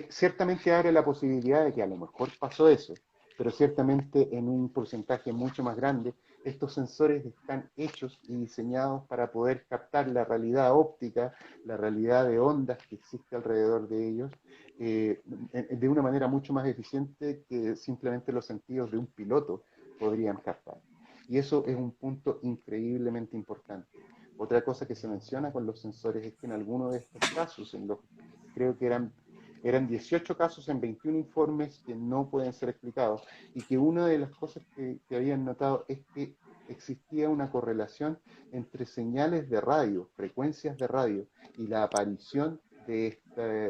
ciertamente abre la posibilidad de que a lo mejor pasó eso, pero ciertamente en un porcentaje mucho más grande, estos sensores están hechos y diseñados para poder captar la realidad óptica, la realidad de ondas que existe alrededor de ellos, de una manera mucho más eficiente que simplemente los sentidos de un piloto podrían captar. Y eso es un punto increíblemente importante. Otra cosa que se menciona con los sensores es que en algunos de estos casos, creo que eran 18 casos en 21 informes que no pueden ser explicados, y que una de las cosas que habían notado es que existía una correlación entre señales de radio, frecuencias de radio, y la aparición de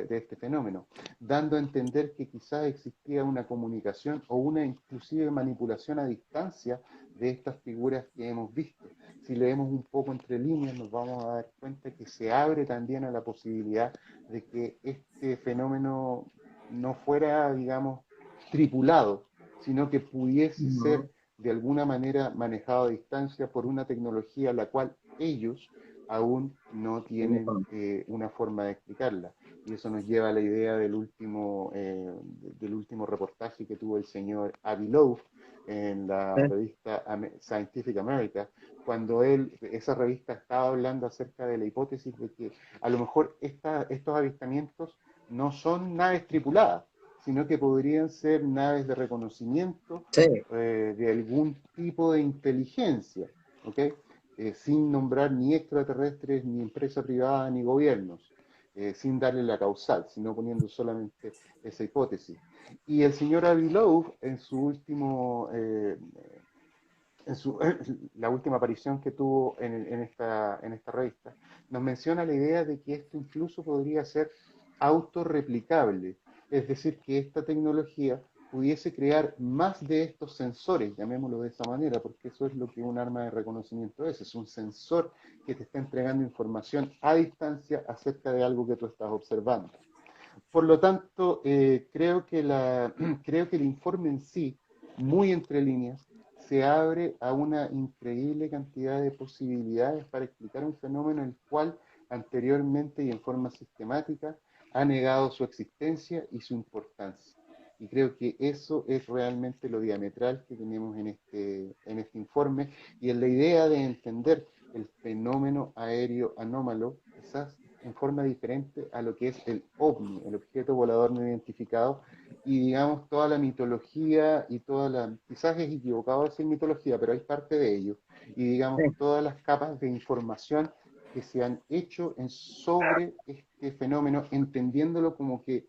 este fenómeno, dando a entender que quizás existía una comunicación o una inclusive manipulación a distancia de estas figuras que hemos visto. Si leemos un poco entre líneas, nos vamos a dar cuenta que se abre también a la posibilidad de que este fenómeno no fuera, digamos, tripulado, sino que pudiese ser de alguna manera manejado a distancia por una tecnología la cual ellos aún no tienen una forma de explicarla. Y eso nos lleva a la idea del último reportaje que tuvo el señor Avi Loeb en la revista Scientific America, cuando esa revista estaba hablando acerca de la hipótesis de que a lo mejor estos avistamientos no son naves tripuladas, sino que podrían ser naves de reconocimiento de algún tipo de inteligencia, ¿ok? Sin nombrar ni extraterrestres, ni empresa privada, ni gobiernos, sin darle la causal, sino poniendo solamente esa hipótesis. Y el señor Avi Loeb, en su último... la última aparición que tuvo en esta revista, nos menciona la idea de que esto incluso podría ser autorreplicable, es decir, que esta tecnología pudiese crear más de estos sensores, llamémoslo de esa manera, porque eso es lo que un arma de reconocimiento es un sensor que te está entregando información a distancia acerca de algo que tú estás observando. Por lo tanto, creo que el informe en sí, muy entre líneas, se abre a una increíble cantidad de posibilidades para explicar un fenómeno el cual anteriormente y en forma sistemática ha negado su existencia y su importancia. Y creo que eso es realmente lo diametral que tenemos en este informe, y en la idea de entender el fenómeno aéreo anómalo, quizás en forma diferente a lo que es el OVNI, el objeto volador no identificado, y digamos toda la mitología y quizás es equivocado decir mitología, pero hay parte de ello, y digamos todas las capas de información que se han hecho sobre este fenómeno, entendiéndolo como que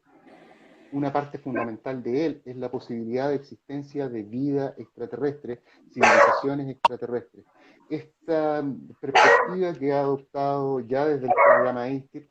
una parte fundamental de él es la posibilidad de existencia de vida extraterrestre, civilizaciones extraterrestres. Esta perspectiva que ha adoptado ya desde el programa ISTIP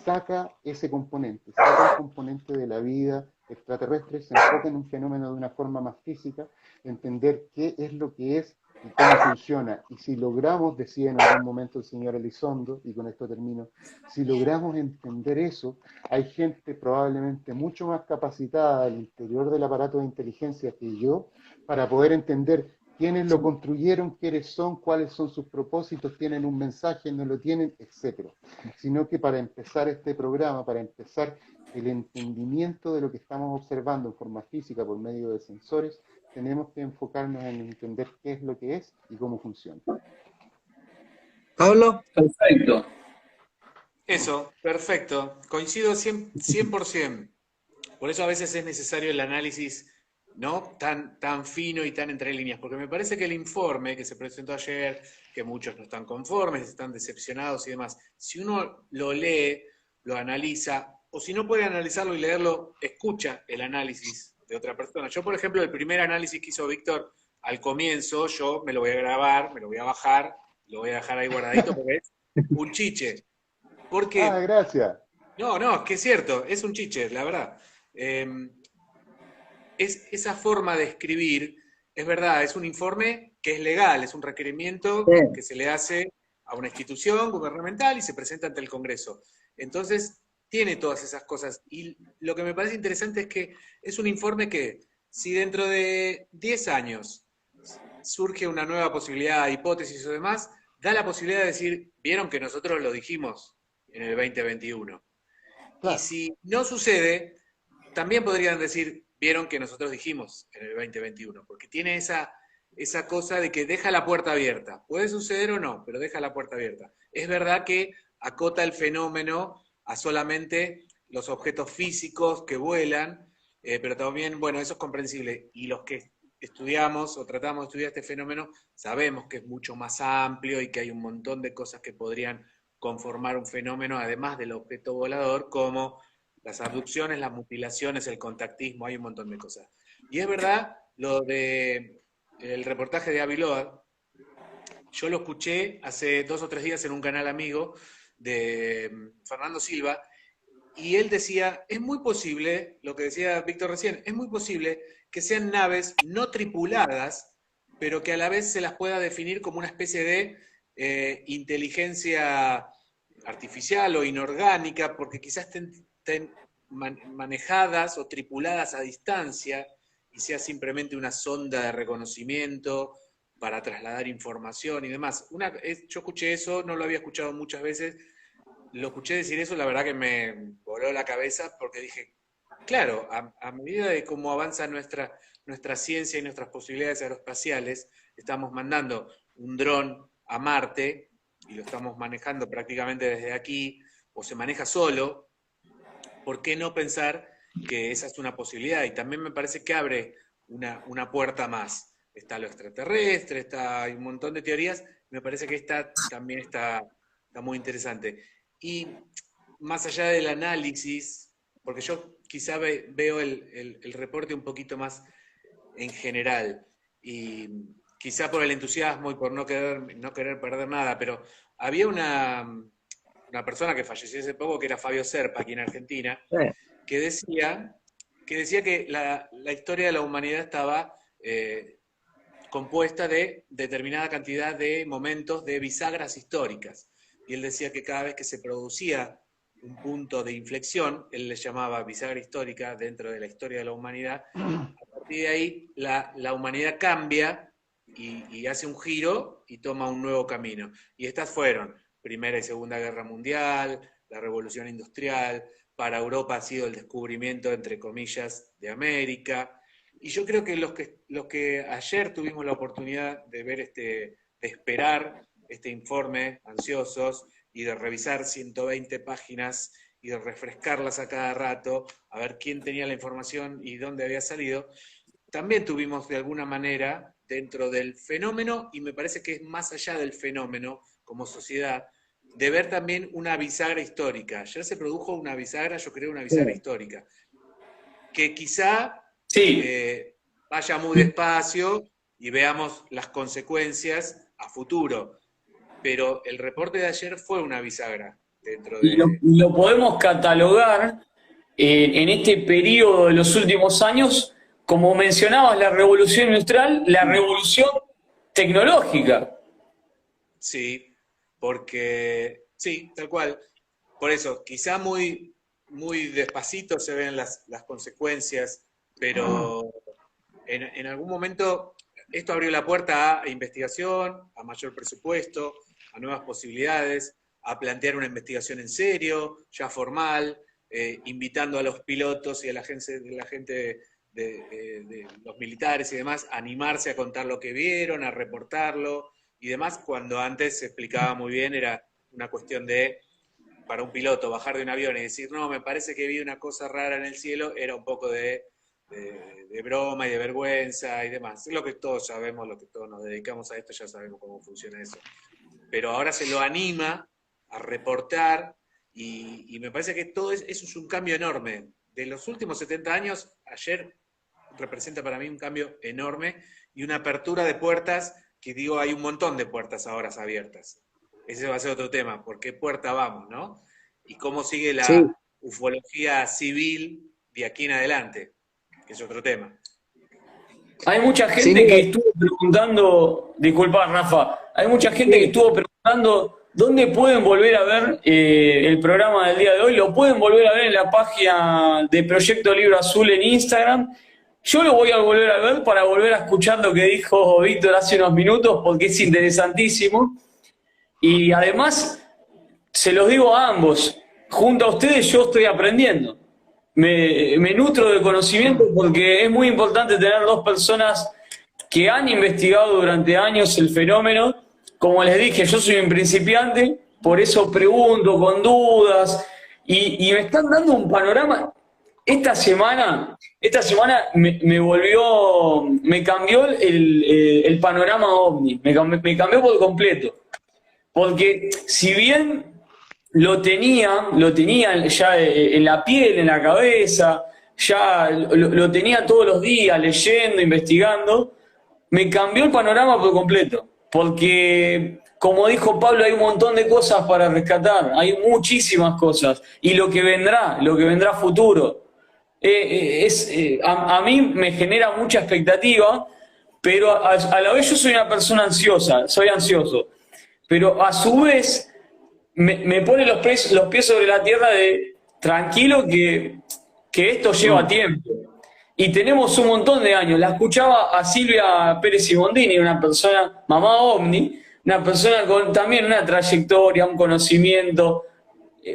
saca ese componente, saca el componente de la vida extraterrestre, se enfoca en un fenómeno de una forma más física, entender qué es lo que es y cómo funciona. Y si logramos, decía en algún momento el señor Elizondo, y con esto termino, si logramos entender eso, hay gente probablemente mucho más capacitada al interior del aparato de inteligencia que yo para poder entender quiénes lo construyeron, quiénes son, cuáles son sus propósitos, tienen un mensaje, no lo tienen, etc. Sino que para empezar este programa, para empezar el entendimiento de lo que estamos observando en forma física por medio de sensores, tenemos que enfocarnos en entender qué es lo que es y cómo funciona. Pablo. Perfecto. Eso, perfecto. Coincido 100%. Por eso a veces es necesario el análisis, ¿no? tan fino y tan entre líneas, porque me parece que el informe que se presentó ayer, que muchos no están conformes, están decepcionados y demás, si uno lo lee, lo analiza, o si no puede analizarlo y leerlo, escucha el análisis de otra persona. Yo, por ejemplo, el primer análisis que hizo Víctor al comienzo, yo me lo voy a grabar, me lo voy a bajar, lo voy a dejar ahí guardadito porque es un chiche. Ah, Porque, gracias. no, es que es cierto, es un chiche, la verdad. Es esa forma de escribir, es verdad, es un informe que es legal, es un requerimiento que se le hace a una institución gubernamental y se presenta ante el Congreso. Entonces, tiene todas esas cosas. Y lo que me parece interesante es que es un informe que, si dentro de 10 años surge una nueva posibilidad, hipótesis o demás, da la posibilidad de decir, vieron que nosotros lo dijimos en el 2021. Y Claro. si no sucede, también podrían decir, vieron que nosotros dijimos en el 2021, porque tiene esa cosa de que deja la puerta abierta. Puede suceder o no, pero deja la puerta abierta. Es verdad que acota el fenómeno a solamente los objetos físicos que vuelan, pero también, bueno, eso es comprensible. Y los que estudiamos o tratamos de estudiar este fenómeno, sabemos que es mucho más amplio y que hay un montón de cosas que podrían conformar un fenómeno, además del objeto volador, como las abducciones, las mutilaciones, el contactismo, hay un montón de cosas. Y es verdad, lo de el reportaje de Aviloa, yo lo escuché hace 2 o 3 días en un canal amigo de Fernando Silva, y él decía, es muy posible, lo que decía Víctor recién, es muy posible que sean naves no tripuladas, pero que a la vez se las pueda definir como una especie de inteligencia artificial o inorgánica, porque quizás estén manejadas o tripuladas a distancia y sea simplemente una sonda de reconocimiento para trasladar información y demás. Yo escuché eso, no lo había escuchado muchas veces, lo escuché decir eso, la verdad que me voló la cabeza porque dije, claro, a medida de cómo avanza nuestra ciencia y nuestras posibilidades aeroespaciales, estamos mandando un dron a Marte y lo estamos manejando prácticamente desde aquí, o se maneja solo, ¿por qué no pensar que esa es una posibilidad? Y también me parece que abre una puerta más. Está lo extraterrestre, hay un montón de teorías, me parece que esta también está muy interesante. Y más allá del análisis, porque yo quizá veo el reporte un poquito más en general, y quizá por el entusiasmo y por no querer perder nada, pero había una persona que falleció hace poco, que era Fabio Serpa, aquí en Argentina, que decía que la historia de la humanidad estaba compuesta de determinada cantidad de momentos de bisagras históricas. Y él decía que cada vez que se producía un punto de inflexión, él le llamaba bisagra histórica dentro de la historia de la humanidad, a partir de ahí la humanidad cambia y hace un giro y toma un nuevo camino. Y estas fueron Primera y Segunda Guerra Mundial, la Revolución Industrial, para Europa ha sido el descubrimiento, entre comillas, de América. Y yo creo que los que ayer tuvimos la oportunidad de ver de esperar este informe ansiosos y de revisar 120 páginas y de refrescarlas a cada rato, a ver quién tenía la información y dónde había salido, también tuvimos de alguna manera dentro del fenómeno, y me parece que es más allá del fenómeno como sociedad, de ver también una bisagra histórica. Ya se produjo una bisagra, yo creo una bisagra histórica, que quizá Sí, vaya muy despacio y veamos las consecuencias a futuro. Pero el reporte de ayer fue una bisagra dentro y de... lo podemos catalogar en este periodo de los últimos años, como mencionabas, la revolución industrial, la revolución tecnológica. Sí, porque, sí, tal cual. Por eso, quizá muy despacito se ven las consecuencias, pero en algún momento esto abrió la puerta a investigación, a mayor presupuesto, a nuevas posibilidades, a plantear una investigación en serio, ya formal, invitando a los pilotos y a la gente de los militares y demás a animarse a contar lo que vieron, a reportarlo y demás, cuando antes se explicaba muy bien, era una cuestión de, para un piloto, bajar de un avión y decir, no, me parece que vi una cosa rara en el cielo, era un poco de broma y de vergüenza y demás. Es lo que todos sabemos, lo que todos nos dedicamos a esto, ya sabemos cómo funciona eso. Pero ahora se lo anima a reportar Y me parece que eso es un cambio enorme. De los últimos 70 años, ayer representa para mí un cambio enorme y una apertura de puertas, que digo, hay un montón de puertas ahora abiertas. Ese va a ser otro tema, ¿por qué puerta vamos, no? Y cómo sigue Sí, la ufología civil de aquí en adelante, que es otro tema. Hay mucha sí, gente que mira, estuvo preguntando, disculpa Rafa, hay mucha gente que sí, estuvo preguntando dónde pueden volver a ver el programa del día de hoy. Lo pueden volver a ver en la página de Proyecto Libro Azul en Instagram. Yo lo voy a volver a ver para volver a escuchar lo que dijo Víctor hace unos minutos porque es interesantísimo. Y además, se los digo a ambos, junto a ustedes yo estoy aprendiendo. Me nutro de conocimiento porque es muy importante tener dos personas que han investigado durante años el fenómeno. Como les dije, yo soy un principiante, por eso pregunto con dudas y me están dando un panorama. Esta semana me cambió el panorama OVNI, me cambió por completo. Porque si bien lo tenía ya en la piel, en la cabeza, ya lo tenía todos los días leyendo, investigando, me cambió el panorama por completo. Porque, como dijo Pablo, hay un montón de cosas para rescatar, hay muchísimas cosas. Y lo que vendrá a futuro. A mí me genera mucha expectativa, pero a la vez yo soy una persona ansiosa, soy ansioso. Pero a su vez me pone los pies sobre la tierra de tranquilo que esto lleva tiempo. Y tenemos un montón de años. La escuchaba a Silvia Pérez Simondini, una persona, mamá ovni, una persona con también una trayectoria, un conocimiento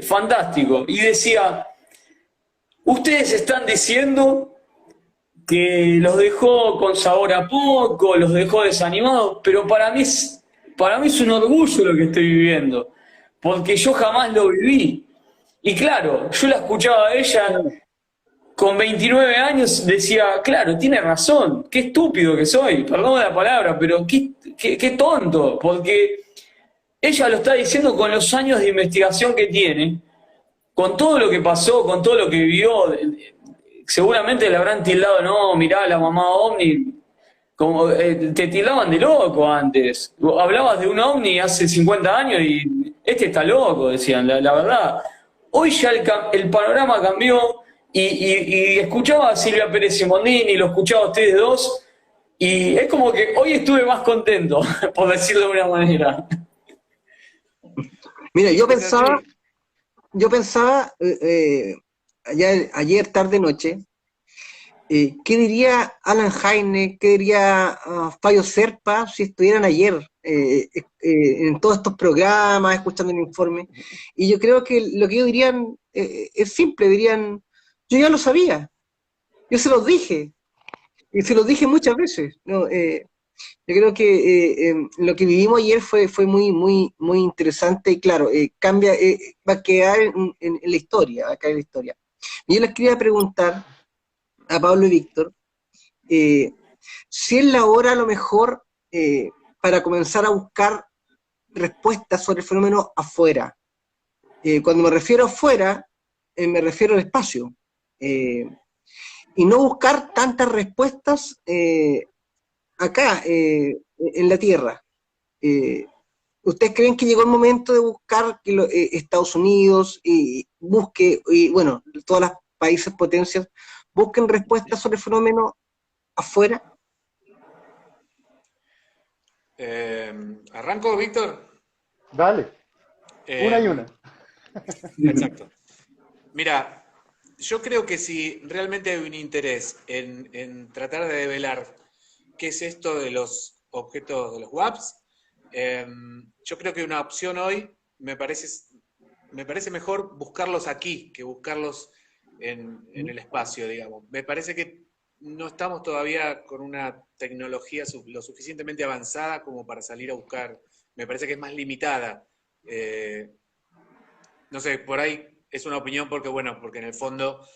fantástico. Y decía, ustedes están diciendo que los dejó con sabor a poco, los dejó desanimados, pero para mí es un orgullo lo que estoy viviendo, porque yo jamás lo viví. Y claro, yo la escuchaba a ella con 29 años, decía, claro, tiene razón, qué estúpido que soy, perdón la palabra, pero qué tonto, porque ella lo está diciendo con los años de investigación que tiene, con todo lo que pasó, con todo lo que vivió. Seguramente le habrán tildado, no, mirá, la mamá ovni, como te tildaban de loco antes. Hablabas de un ovni hace 50 años y este está loco, decían, la verdad. Hoy ya el panorama cambió y escuchaba a Silvia Pérez Simondini, lo escuchaba a ustedes dos, y es como que hoy estuve más contento, por decirlo de una manera. mira, Es así. yo pensaba ayer tarde noche, ¿qué diría Alan Heine, qué diría Fabio Serpa si estuvieran ayer en todos estos programas, escuchando el informe? Y yo creo que lo que ellos dirían es simple, dirían, yo ya lo sabía, yo se los dije, y se los dije muchas veces, ¿no? Yo creo que lo que vivimos ayer fue muy interesante y claro, va a quedar en la historia, va a quedar en la historia. Y yo les quería preguntar a Pablo y Víctor, eh, si es la hora a lo mejor para comenzar a buscar respuestas sobre el fenómeno afuera. Cuando me refiero afuera, me refiero al espacio. Eh, y no buscar tantas respuestas acá, en la Tierra. Eh, ¿Ustedes creen que llegó el momento de buscar que Estados Unidos busque, y bueno, todas las países potencias busquen respuestas sobre el fenómeno afuera? ¿Arranco, Víctor? Dale, una y una. Eh, exacto. Mira, yo creo que si realmente hay un interés en tratar de develar qué es esto de los objetos de los WAPs, yo creo que una opción hoy me parece mejor buscarlos aquí que buscarlos en el espacio, digamos. Me parece que no estamos todavía con una tecnología lo suficientemente avanzada como para salir a buscar. Me parece que es más limitada. Eh, no sé, por ahí es una opinión porque, bueno, porque en el fondo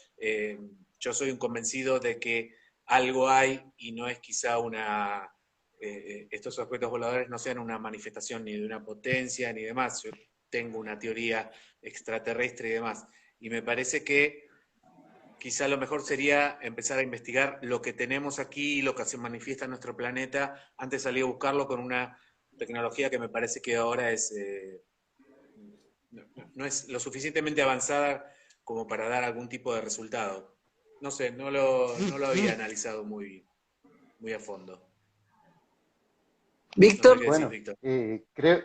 yo soy un convencido de que algo hay y no es quizá estos objetos voladores no sean una manifestación ni de una potencia ni demás. tengo una teoría extraterrestre y demás. Y me parece que quizá lo mejor sería empezar a investigar lo que tenemos aquí, lo que se manifiesta en nuestro planeta, antes de salir a buscarlo con una tecnología que me parece que ahora no es lo suficientemente avanzada como para dar algún tipo de resultado. No sé, no lo había analizado muy a fondo. No sé Víctor, qué decís, Bueno, Víctor.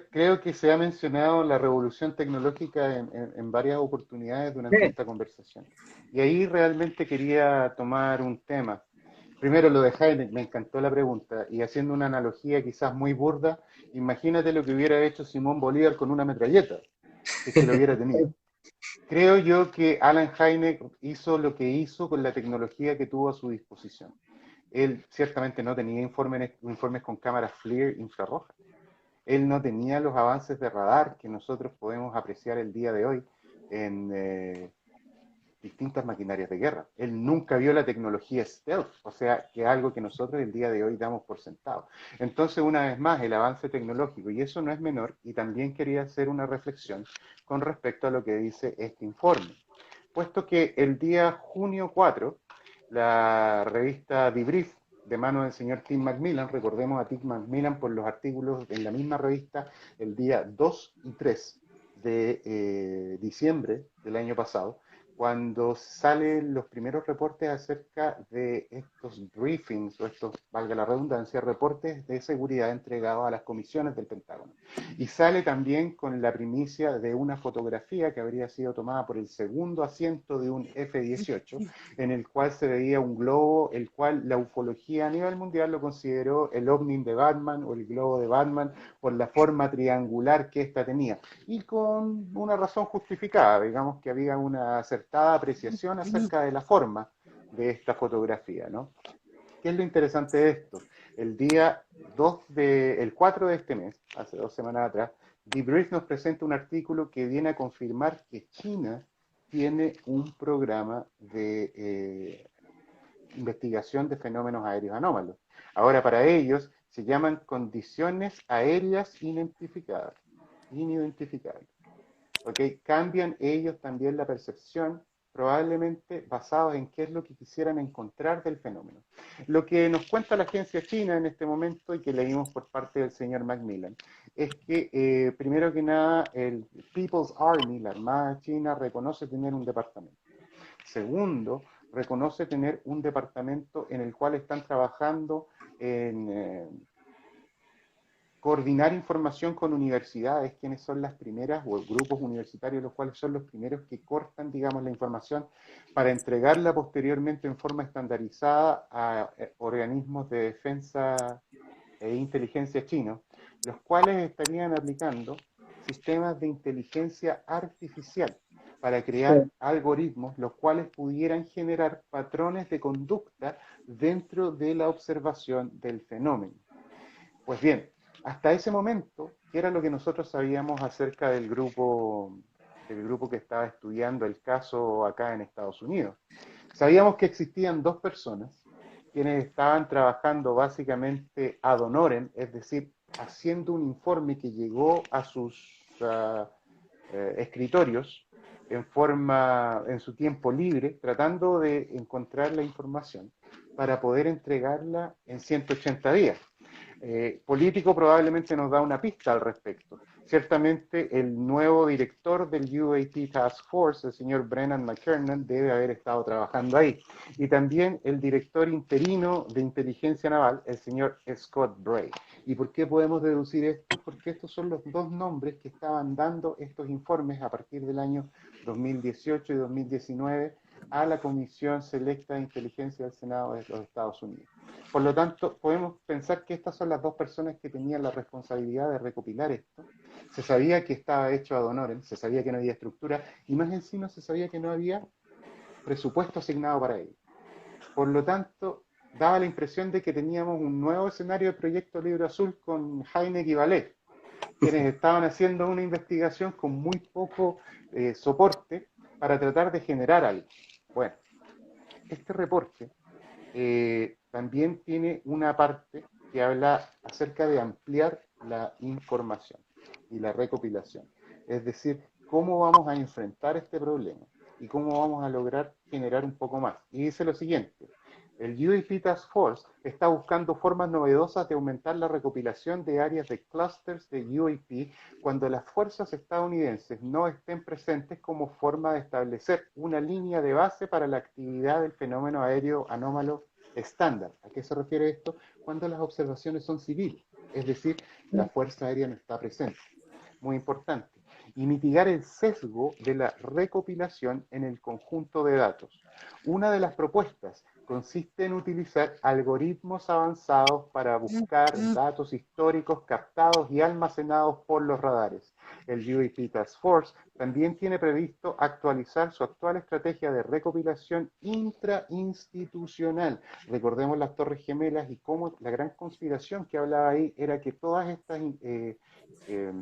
creo que se ha mencionado la revolución tecnológica en varias oportunidades durante eh, esta conversación. Y ahí realmente quería tomar un tema. Primero lo de Heineck, me encantó la pregunta, y haciendo una analogía quizás muy burda, imagínate lo que hubiera hecho Simón Bolívar con una metralleta, si es que lo hubiera tenido. Creo yo que Alan Hynek hizo lo que hizo con la tecnología que tuvo a su disposición. Él ciertamente no tenía informes con cámaras FLIR infrarrojas. Él no tenía los avances de radar que nosotros podemos apreciar el día de hoy en distintas maquinarias de guerra. Él nunca vio la tecnología stealth, o sea, que es algo que nosotros el día de hoy damos por sentado. Entonces, una vez más, el avance tecnológico, y eso no es menor, y también quería hacer una reflexión con respecto a lo que dice este informe. Puesto que el día junio 4, la revista Debrief, de mano del señor Tim Macmillan, recordemos a Tim Macmillan por los artículos en la misma revista el día 2 y 3 de diciembre del año pasado, cuando salen los primeros reportes acerca de estos briefings, o estos, valga la redundancia, reportes de seguridad entregados a las comisiones del Pentágono. Y sale también con la primicia de una fotografía que habría sido tomada por el segundo asiento de un F-18, en el cual se veía un globo, el cual la ufología a nivel mundial lo consideró el ovni de Batman o el globo de Batman por la forma triangular que ésta tenía. Y con una razón justificada, digamos que había una acertada apreciación acerca de la forma de esta fotografía, ¿no? ¿Qué es lo interesante de esto? El 4 de este mes, hace 2 semanas atrás, Debrief nos presenta un artículo que viene a confirmar que China tiene un programa de investigación de fenómenos aéreos anómalos. Ahora, para ellos se llaman condiciones aéreas inidentificadas. Inidentificables. ¿Okay? Cambian ellos también la percepción, probablemente basados en qué es lo que quisieran encontrar del fenómeno. Lo que nos cuenta la agencia china en este momento y que leímos por parte del señor Macmillan es que, primero que nada, el People's Army, la Armada China, reconoce tener un departamento. Segundo, reconoce tener un departamento en el cual están trabajando en coordinar información con universidades, quienes son las primeras, o grupos universitarios, los cuales son los primeros que cortan, digamos, la información para entregarla posteriormente en forma estandarizada a organismos de defensa e inteligencia chinos, los cuales estarían aplicando sistemas de inteligencia artificial para crear algoritmos los cuales pudieran generar patrones de conducta dentro de la observación del fenómeno. Pues bien, hasta ese momento, ¿qué era lo que nosotros sabíamos acerca del grupo que estaba estudiando el caso acá en Estados Unidos? Sabíamos que existían dos personas quienes estaban trabajando básicamente ad honorem, es decir, haciendo un informe que llegó a sus escritorios en su tiempo libre, tratando de encontrar la información para poder entregarla en 180 días. Político probablemente nos da una pista al respecto. Ciertamente el nuevo director del UAT Task Force, el señor Brennan McKernan, debe haber estado trabajando ahí. Y también el director interino de inteligencia naval, el señor Scott Bray. ¿Y por qué podemos deducir esto? Porque estos son los dos nombres que estaban dando estos informes a partir del año 2018 y 2019 a la Comisión Selecta de Inteligencia del Senado de los Estados Unidos. Por lo tanto, podemos pensar que estas son las dos personas que tenían la responsabilidad de recopilar esto. Se sabía que estaba hecho ad honorem, se sabía que no había estructura, y más encima se sabía que no había presupuesto asignado para ello. Por lo tanto, daba la impresión de que teníamos un nuevo escenario de Proyecto Libro Azul con Heineck y Vallée, quienes estaban haciendo una investigación con muy poco soporte para tratar de generar algo. Bueno, este reporte también tiene una parte que habla acerca de ampliar la información y la recopilación. Es decir, cómo vamos a enfrentar este problema y cómo vamos a lograr generar un poco más. Y dice lo siguiente: el UAP Task Force está buscando formas novedosas de aumentar la recopilación de áreas de clusters de UAP cuando las fuerzas estadounidenses no estén presentes, como forma de establecer una línea de base para la actividad del fenómeno aéreo anómalo estándar. ¿A qué se refiere esto? Cuando las observaciones son civiles, es decir, la Fuerza Aérea no está presente. Muy importante. Y mitigar el sesgo de la recopilación en el conjunto de datos. Una de las propuestas consiste en utilizar algoritmos avanzados para buscar datos históricos captados y almacenados por los radares. El UAP Task Force también tiene previsto actualizar su actual estrategia de recopilación intrainstitucional. Recordemos las Torres Gemelas y cómo la gran conspiración que hablaba ahí era que todas estas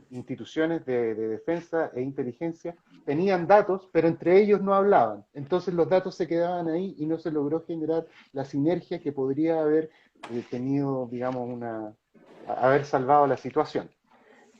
instituciones de defensa e inteligencia tenían datos, pero entre ellos no hablaban. Entonces los datos se quedaban ahí y no se logró generar la sinergia que podría haber tenido, digamos, haber salvado la situación.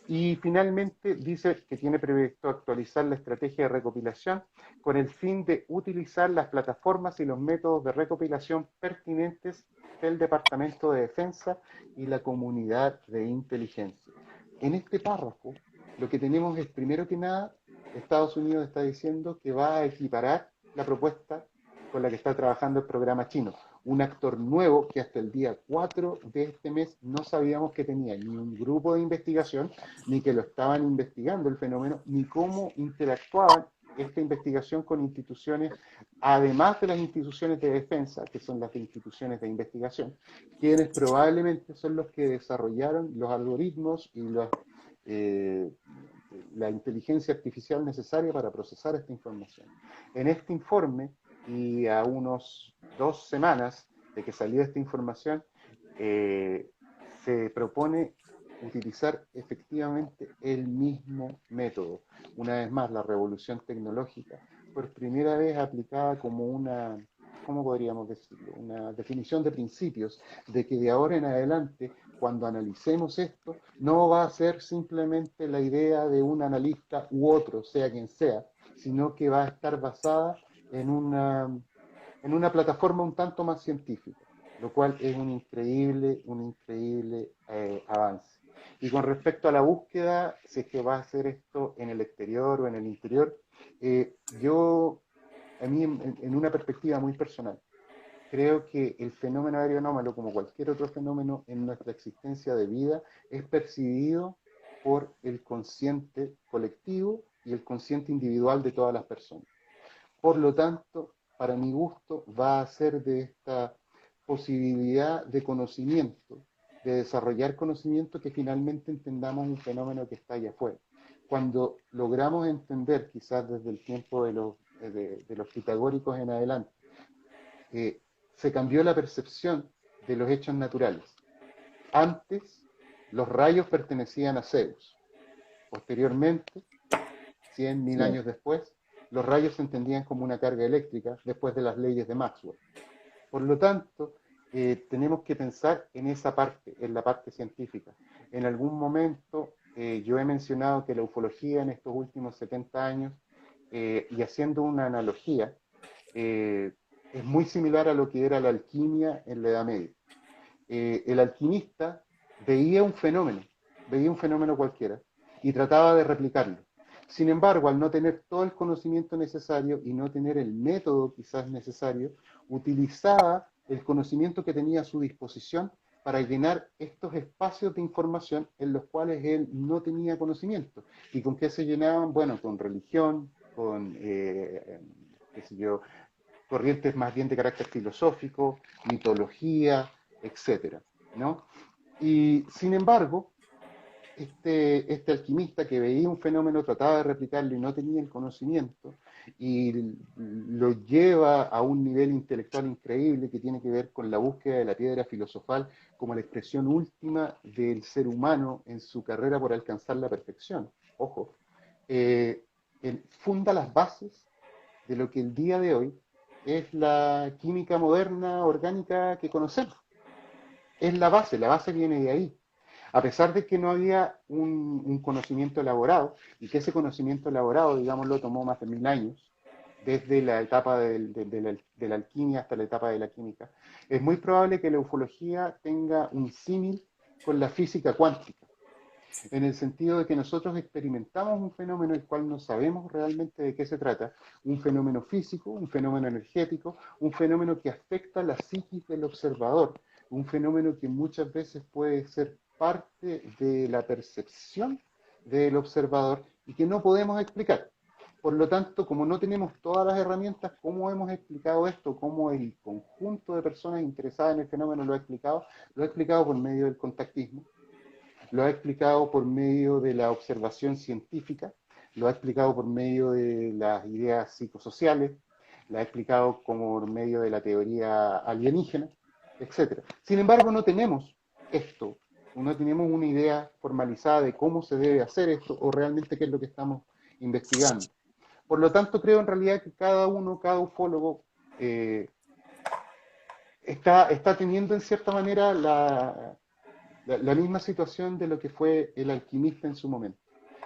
Y finalmente dice que tiene previsto actualizar la estrategia de recopilación con el fin de utilizar las plataformas y los métodos de recopilación pertinentes del Departamento de Defensa y la comunidad de inteligencia. En este párrafo, lo que tenemos es, primero que nada, Estados Unidos está diciendo que va a equiparar la propuesta con la que está trabajando el programa chino. Un actor nuevo que hasta el día 4 de este mes no sabíamos que tenía ni un grupo de investigación, ni que lo estaban investigando el fenómeno, ni cómo interactuaban esta investigación con instituciones, además de las instituciones de defensa, que son las instituciones de investigación, quienes probablemente son los que desarrollaron los algoritmos y la inteligencia artificial necesaria para procesar esta información. En este informe, y a unos 2 semanas de que salió esta información, se propone utilizar efectivamente el mismo método. Una vez más, la revolución tecnológica, por primera vez aplicada como una, ¿cómo podríamos decirlo? Una definición de principios, de que de ahora en adelante, cuando analicemos esto, no va a ser simplemente la idea de un analista u otro, sea quien sea, sino que va a estar basada en una plataforma un tanto más científica, lo cual es un increíble avance. Y con respecto a la búsqueda, si es que va a hacer esto en el exterior o en el interior, a mí en una perspectiva muy personal, creo que el fenómeno aéreo anómalo, como cualquier otro fenómeno en nuestra existencia de vida, es percibido por el consciente colectivo y el consciente individual de todas las personas. Por lo tanto, para mi gusto, va a ser de esta posibilidad de conocimiento, de desarrollar conocimiento, que finalmente entendamos un fenómeno que está allá afuera. Cuando logramos entender, quizás desde el tiempo de los pitagóricos en adelante, se cambió la percepción de los hechos naturales. Antes, los rayos pertenecían a Zeus. Posteriormente, 100, 1000 años después, los rayos se entendían como una carga eléctrica después de las leyes de Maxwell. Por lo tanto, tenemos que pensar en esa parte, en la parte científica. En algún momento yo he mencionado que la ufología en estos últimos 70 años, y haciendo una analogía, es muy similar a lo que era la alquimia en la Edad Media. El alquimista veía un fenómeno cualquiera, y trataba de replicarlo. Sin embargo, al no tener todo el conocimiento necesario y no tener el método quizás necesario, utilizaba el conocimiento que tenía a su disposición para llenar estos espacios de información en los cuales él no tenía conocimiento. ¿Y con qué se llenaban? Bueno, con religión, con, qué sé yo, corrientes más bien de carácter filosófico, mitología, etcétera, ¿no? Y sin embargo, este alquimista que veía un fenómeno, trataba de replicarlo y no tenía el conocimiento, y lo lleva a un nivel intelectual increíble que tiene que ver con la búsqueda de la piedra filosofal como la expresión última del ser humano en su carrera por alcanzar la perfección. Ojo, funda las bases de lo que el día de hoy es la química moderna orgánica que conocemos. Es la base viene de ahí. A pesar de que no había un conocimiento elaborado, y que ese conocimiento elaborado, digámoslo, tomó más de 1000 años, desde la etapa de la alquimia hasta la etapa de la química, es muy probable que la ufología tenga un símil con la física cuántica, en el sentido de que nosotros experimentamos un fenómeno el cual no sabemos realmente de qué se trata, un fenómeno físico, un fenómeno energético, un fenómeno que afecta la psiquis del observador, un fenómeno que muchas veces puede ser parte de la percepción del observador y que no podemos explicar. Por lo tanto, como no tenemos todas las herramientas, ¿cómo hemos explicado esto? ¿Cómo el conjunto de personas interesadas en el fenómeno lo ha explicado? Lo ha explicado por medio del contactismo, lo ha explicado por medio de la observación científica, lo ha explicado por medio de las ideas psicosociales, lo ha explicado como por medio de la teoría alienígena, etc. Sin embargo, no tenemos esto, no tenemos una idea formalizada de cómo se debe hacer esto o realmente qué es lo que estamos investigando. Por lo tanto, creo en realidad que cada ufólogo está teniendo en cierta manera la misma situación de lo que fue el alquimista en su momento.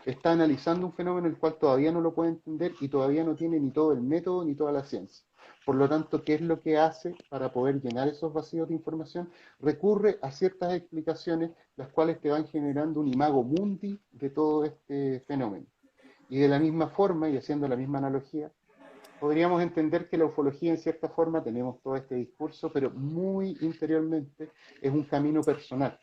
Está analizando un fenómeno el cual todavía no lo puede entender y todavía no tiene ni todo el método ni toda la ciencia. Por lo tanto, ¿qué es lo que hace para poder llenar esos vacíos de información? Recurre a ciertas explicaciones, las cuales te van generando un imago mundi de todo este fenómeno. Y de la misma forma, y haciendo la misma analogía, podríamos entender que la ufología, en cierta forma, tenemos todo este discurso, pero muy interiormente es un camino personal.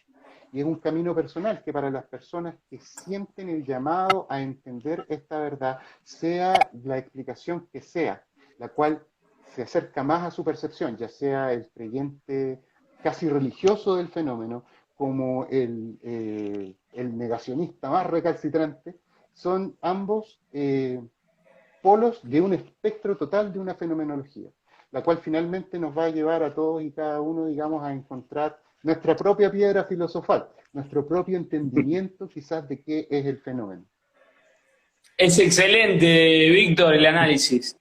Y es un camino personal que para las personas que sienten el llamado a entender esta verdad, sea la explicación que sea, la cual se acerca más a su percepción, ya sea el creyente casi religioso del fenómeno, como el negacionista más recalcitrante, son ambos polos de un espectro total de una fenomenología, la cual finalmente nos va a llevar a todos y cada uno, digamos, a encontrar nuestra propia piedra filosofal, nuestro propio entendimiento quizás de qué es el fenómeno. Es excelente, Víctor, el análisis.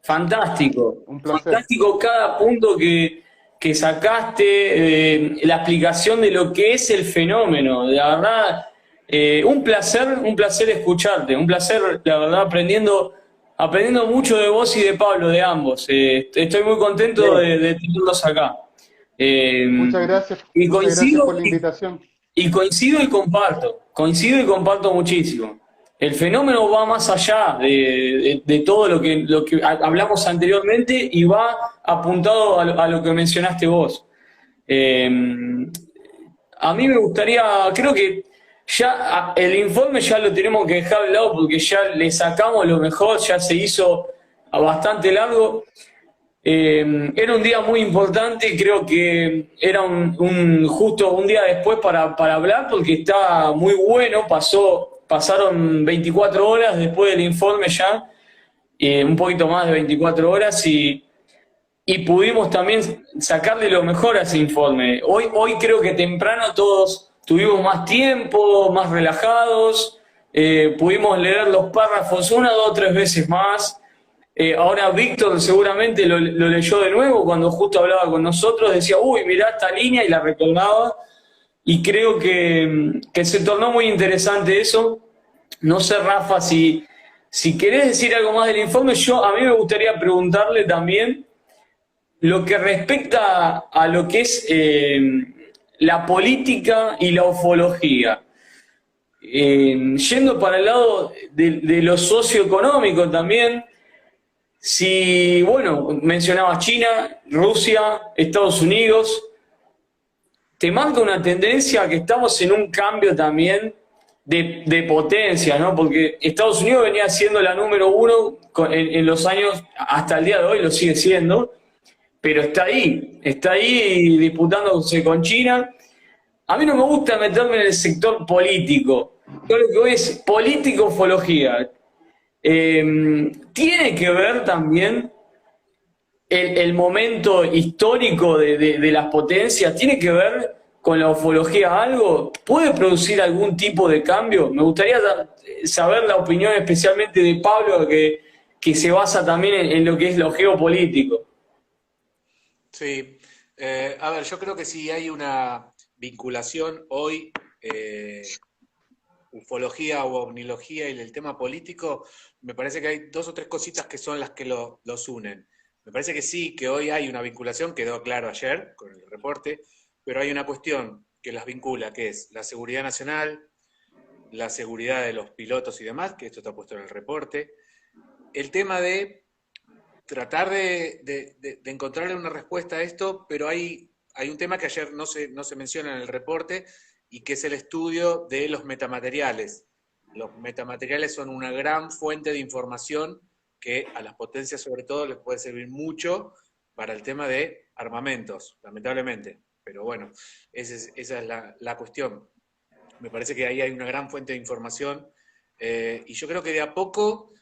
Fantástico. Un placer. Fantástico cada punto que sacaste, la explicación de lo que es el fenómeno. La verdad, un placer escucharte, un placer, la verdad, aprendiendo mucho de vos y de Pablo, de ambos. Estoy muy contento de tenerlos acá. Muchas gracias por la invitación. Y coincido y comparto muchísimo. El fenómeno va más allá de todo lo que hablamos anteriormente y va apuntado a lo que mencionaste vos. A mí me gustaría, creo que ya el informe ya lo tenemos que dejar de lado porque ya le sacamos lo mejor, ya se hizo bastante largo. Era un día muy importante, creo que era justo un día después para hablar porque está muy bueno, pasaron 24 horas después del informe ya, un poquito más de 24 horas y pudimos también sacarle lo mejor a ese informe. Hoy creo que temprano todos tuvimos más tiempo, más relajados, pudimos leer los párrafos 1, 2, 3 veces más. Ahora Víctor seguramente lo leyó de nuevo cuando justo hablaba con nosotros, decía, uy, mirá esta línea y la recordaba. Y creo que se tornó muy interesante eso. No sé, Rafa, si querés decir algo más del informe, a mí me gustaría preguntarle también lo que respecta a lo que es la política y la ufología. Yendo para el lado de lo socioeconómico también, si, bueno, mencionabas China, Rusia, Estados Unidos, te marca una tendencia que estamos en un cambio también de potencia, ¿no? Porque Estados Unidos venía siendo la número 1 en los años, hasta el día de hoy lo sigue siendo, pero está ahí disputándose con China. A mí no me gusta meterme en el sector político, yo lo que voy es político-ufología. Tiene que ver también el momento histórico de las potencias, tiene que ver con la ufología algo, puede producir algún tipo de cambio. Me gustaría saber la opinión especialmente de Pablo, que se basa también en lo que es lo geopolítico. Sí, a ver, yo creo que sí hay una vinculación hoy ufología o ovnilogía y el tema político, me parece que hay dos o tres cositas que son las que los unen. Me parece que sí, que hoy hay una vinculación, quedó claro ayer con el reporte, pero hay una cuestión que las vincula, que es la seguridad nacional, la seguridad de los pilotos y demás, que esto está puesto en el reporte, el tema de tratar de encontrarle una respuesta a esto, pero hay un tema que ayer no se menciona en el reporte, y que es el estudio de los metamateriales. Los metamateriales son una gran fuente de información que a las potencias sobre todo les puede servir mucho para el tema de armamentos, lamentablemente. Pero bueno, esa es la cuestión. Me parece que ahí hay una gran fuente de información, y yo creo que de a poco,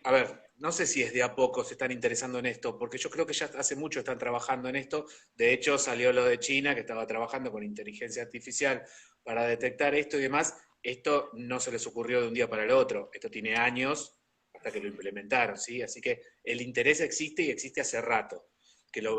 a ver, no sé si es de a poco se están interesando en esto, porque yo creo que ya hace mucho están trabajando en esto. De hecho, salió lo de China, que estaba trabajando con inteligencia artificial para detectar esto y demás. Esto no se les ocurrió de un día para el otro, esto tiene años hasta que lo implementaron, ¿sí? Así que el interés existe y existe hace rato. Que lo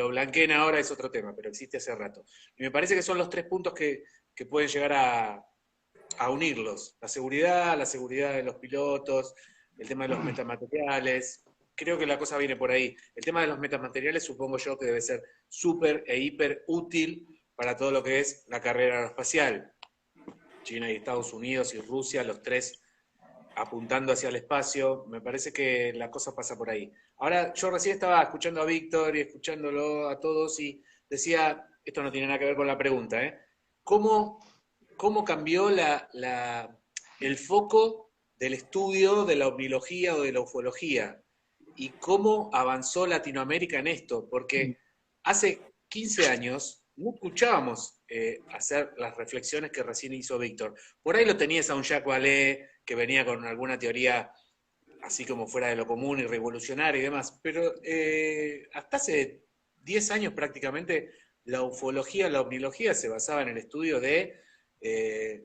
blanqueen ahora es otro tema, pero existe hace rato. Y me parece que son los tres puntos que pueden llegar a unirlos. La seguridad de los pilotos, el tema de los metamateriales. Creo que la cosa viene por ahí. El tema de los metamateriales supongo yo que debe ser súper e hiper útil para todo lo que es la carrera aeroespacial. China y Estados Unidos y Rusia, los tres apuntando hacia el espacio. Me parece que la cosa pasa por ahí. Ahora, yo recién estaba escuchando a Víctor y escuchándolo a todos y decía, esto no tiene nada que ver con la pregunta, ¿Cómo cambió el foco del estudio de la ovnilogía o de la ufología? ¿Y cómo avanzó Latinoamérica en esto? Porque hace 15 años no escuchábamos hacer las reflexiones que recién hizo Víctor. Por ahí lo tenías a un Jacques Vallée que venía con alguna teoría así como fuera de lo común y revolucionaria y demás, pero hasta hace 10 años prácticamente la ufología, la ovnilogía se basaba en el estudio de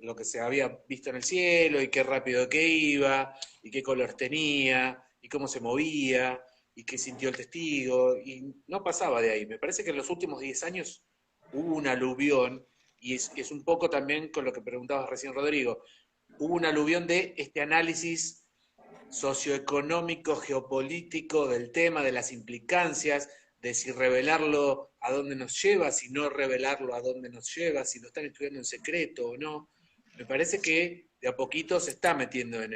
lo que se había visto en el cielo, y qué rápido que iba, y qué color tenía, y cómo se movía, y qué sintió el testigo, y no pasaba de ahí. Me parece que en los últimos 10 años hubo un aluvión, y es un poco también con lo que preguntabas recién, Rodrigo, hubo un aluvión de este análisis socioeconómico, geopolítico del tema, de las implicancias, de si revelarlo a dónde nos lleva, si no revelarlo a dónde nos lleva, si lo están estudiando en secreto o no. Me parece que de a poquito se está metiendo en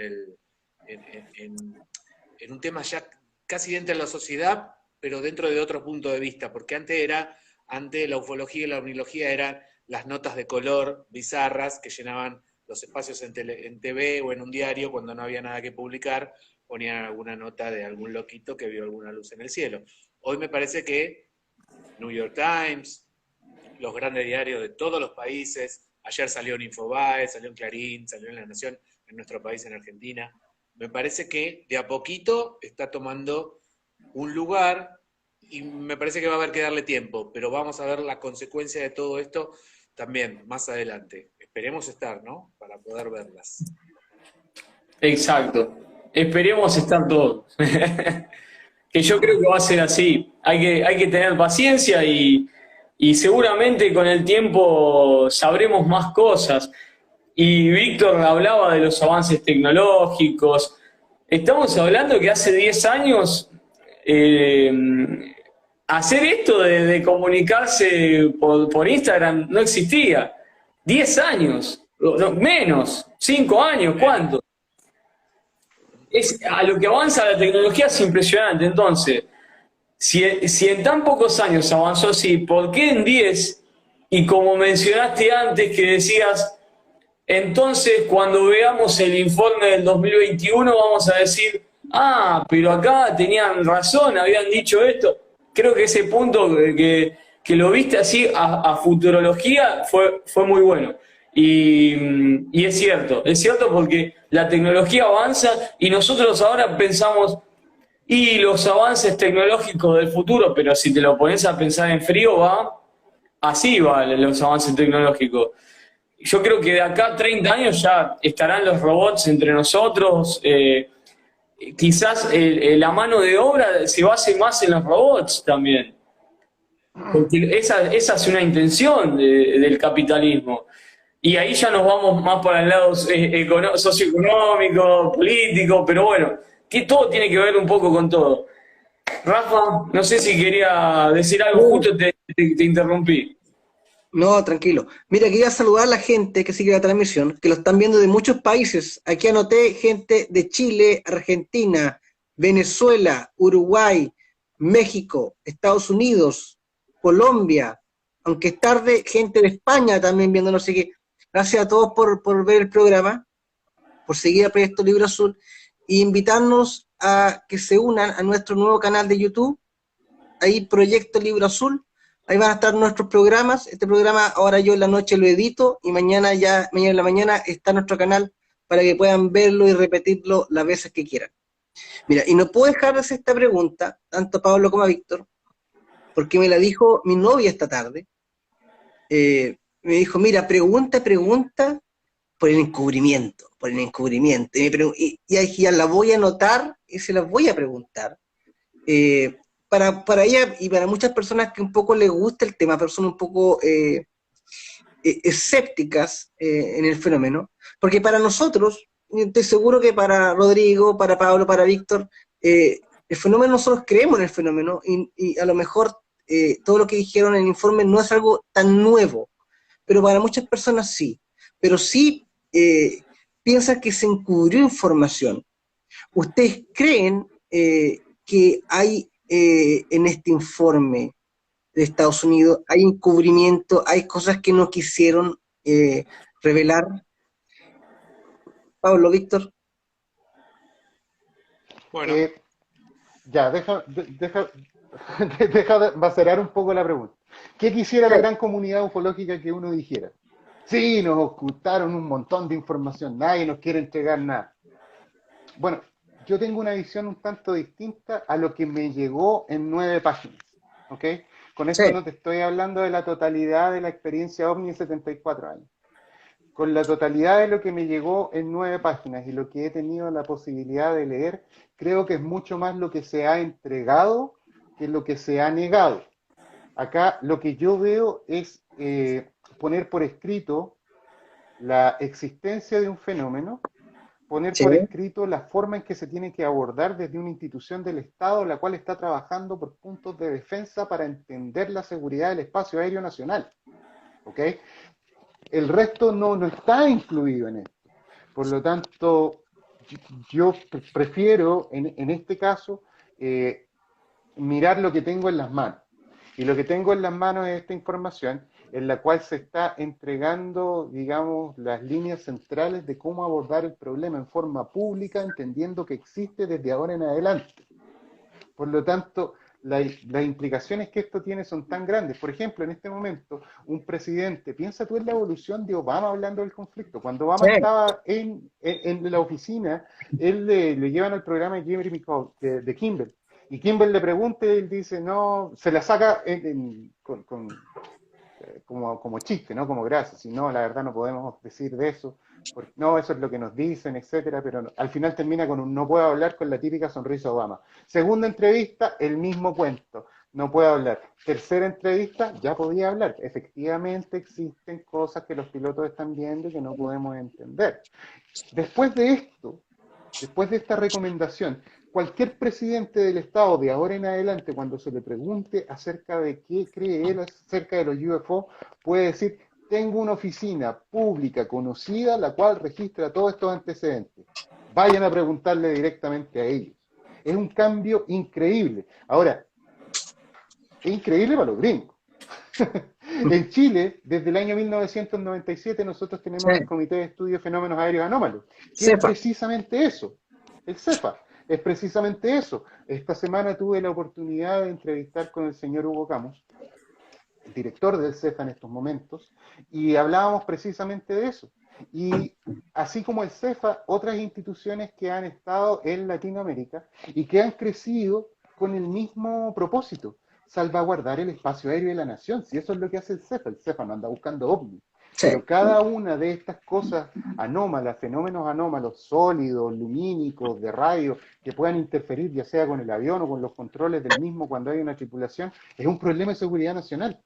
un tema ya casi dentro de la sociedad, pero dentro de otro punto de vista, porque antes la ufología y la ovnilogía eran las notas de color bizarras que llenaban los espacios en TV o en un diario cuando no había nada que publicar, ponían alguna nota de algún loquito que vio alguna luz en el cielo. Hoy me parece que New York Times, los grandes diarios de todos los países, ayer salió en Infobae, salió en Clarín, salió en La Nación, en nuestro país, en Argentina, me parece que de a poquito está tomando un lugar y me parece que va a haber que darle tiempo, pero vamos a ver la consecuencia de todo esto también más adelante. Esperemos estar, ¿no? Para poder verlas. Exacto. Esperemos estar todos. Que yo creo que va a ser así. Hay que tener paciencia y seguramente con el tiempo sabremos más cosas. Y Víctor hablaba de los avances tecnológicos. Estamos hablando que hace 10 años hacer esto de comunicarse por Instagram no existía. 10 años, no, menos, 5 años, ¿cuánto? A lo que avanza la tecnología es impresionante. Entonces, si en tan pocos años avanzó así, ¿por qué en 10? Y como mencionaste antes que decías, entonces cuando veamos el informe del 2021 vamos a decir, pero acá tenían razón, habían dicho esto. Creo que ese punto que lo viste así a futurología fue muy bueno. Y es cierto porque la tecnología avanza y nosotros ahora pensamos, y los avances tecnológicos del futuro, pero si te lo pones a pensar en frío, así van los avances tecnológicos. Yo creo que de acá a 30 años ya estarán los robots entre nosotros, quizás la mano de obra se base más en los robots también. Porque esa es una intención del capitalismo. Y ahí ya nos vamos más para el lado socioeconómico, político, pero bueno, que todo tiene que ver un poco con todo. Rafa, no sé si quería decir algo, No, justo te interrumpí. no, tranquilo. Mira, quería saludar a la gente que sigue la transmisión, que lo están viendo de muchos países. Aquí anoté gente de Chile, Argentina, Venezuela, Uruguay, México, Estados Unidos, Colombia, aunque es tarde, gente de España también viéndonos. Así que gracias a todos por ver el programa, por seguir a Proyecto Libro Azul e invitarnos a que se unan a nuestro nuevo canal de YouTube, ahí Proyecto Libro Azul. Ahí van a estar nuestros programas. Este programa ahora yo en la noche lo edito y mañana en la mañana está en nuestro canal para que puedan verlo y repetirlo las veces que quieran. Mira, y no puedo dejar de hacer esta pregunta, tanto a Pablo como a Víctor, porque me la dijo mi novia esta tarde. Me dijo, mira, pregunta por el encubrimiento, por el encubrimiento. Y ahí ya la voy a anotar y se las voy a preguntar. Para ella y para muchas personas que un poco les gusta el tema, pero son un poco escépticas en el fenómeno, porque para nosotros, estoy seguro que para Rodrigo, para Pablo, para Víctor, el fenómeno, nosotros creemos en el fenómeno y a lo mejor todo lo que dijeron en el informe no es algo tan nuevo, pero para muchas personas sí. Pero sí piensan que se encubrió información. ¿Ustedes creen que hay en este informe de Estados Unidos, hay encubrimiento, hay cosas que no quisieron revelar? Pablo, Víctor. Bueno, Eh, ya, deja de macerar un poco la pregunta. ¿Qué quisiera la gran comunidad ufológica que uno dijera? Sí, nos ocultaron un montón de información, nadie nos quiere entregar nada. Bueno, yo tengo una visión un tanto distinta a lo que me llegó en 9 páginas, ¿ok? Con esto Sí, no te estoy hablando de la totalidad de la experiencia OVNI en 74 años. Con la totalidad de lo que me llegó en 9 páginas y lo que he tenido la posibilidad de leer, creo que es mucho más lo que se ha entregado que lo que se ha negado. Acá lo que yo veo es poner por escrito la existencia de un fenómeno, poner sí, por escrito la forma en que se tiene que abordar desde una institución del Estado, la cual está trabajando por puntos de defensa para entender la seguridad del espacio aéreo nacional. ¿Ok? El resto no está incluido en esto. Por lo tanto, yo prefiero en este caso mirar lo que tengo en las manos. Y lo que tengo en las manos es esta información en la cual se está entregando, digamos, las líneas centrales de cómo abordar el problema en forma pública, entendiendo que existe desde ahora en adelante. Por lo tanto, las implicaciones que esto tiene son tan grandes. Por ejemplo, en este momento, un presidente, piensa tú en la evolución de Obama hablando del conflicto. Cuando Obama sí, estaba en la oficina, él le llevan al programa de Jeremy de Kimball. Y Kimball le pregunta y él dice, no, se la saca como chiste, ¿no? Como gracia. Si no, la verdad no podemos decir de eso. Porque, no, eso es lo que nos dicen, etcétera, pero al final termina con un no puedo hablar con la típica sonrisa Obama. Segunda entrevista, el mismo cuento. No puedo hablar. Tercera entrevista, ya podía hablar. Efectivamente existen cosas que los pilotos están viendo y que no podemos entender. Después de esto, después de esta recomendación, cualquier presidente del Estado de ahora en adelante, cuando se le pregunte acerca de qué cree él acerca de los UFO, puede decir, tengo una oficina pública conocida la cual registra todos estos antecedentes. Vayan a preguntarle directamente a ellos. Es un cambio increíble. Ahora, es increíble para los gringos. En Chile, desde el año 1997, nosotros sí, tenemos el Comité de Estudio de Fenómenos Aéreos Anómalos, que es cefa. precisamente eso, el CEFA, es precisamente eso. Esta semana tuve la oportunidad de entrevistar con el señor Hugo Camus, el director del CEFA en estos momentos, y hablábamos precisamente de eso. Y así como el CEFA, otras instituciones que han estado en Latinoamérica y que han crecido con el mismo propósito, salvaguardar el espacio aéreo de la nación. Si eso es lo que hace el CEFA no anda buscando ovnis. Sí. Pero cada una de estas cosas anómalas, fenómenos anómalos, sólidos, lumínicos, de radio, que puedan interferir ya sea con el avión o con los controles del mismo cuando hay una tripulación, es un problema de seguridad nacional.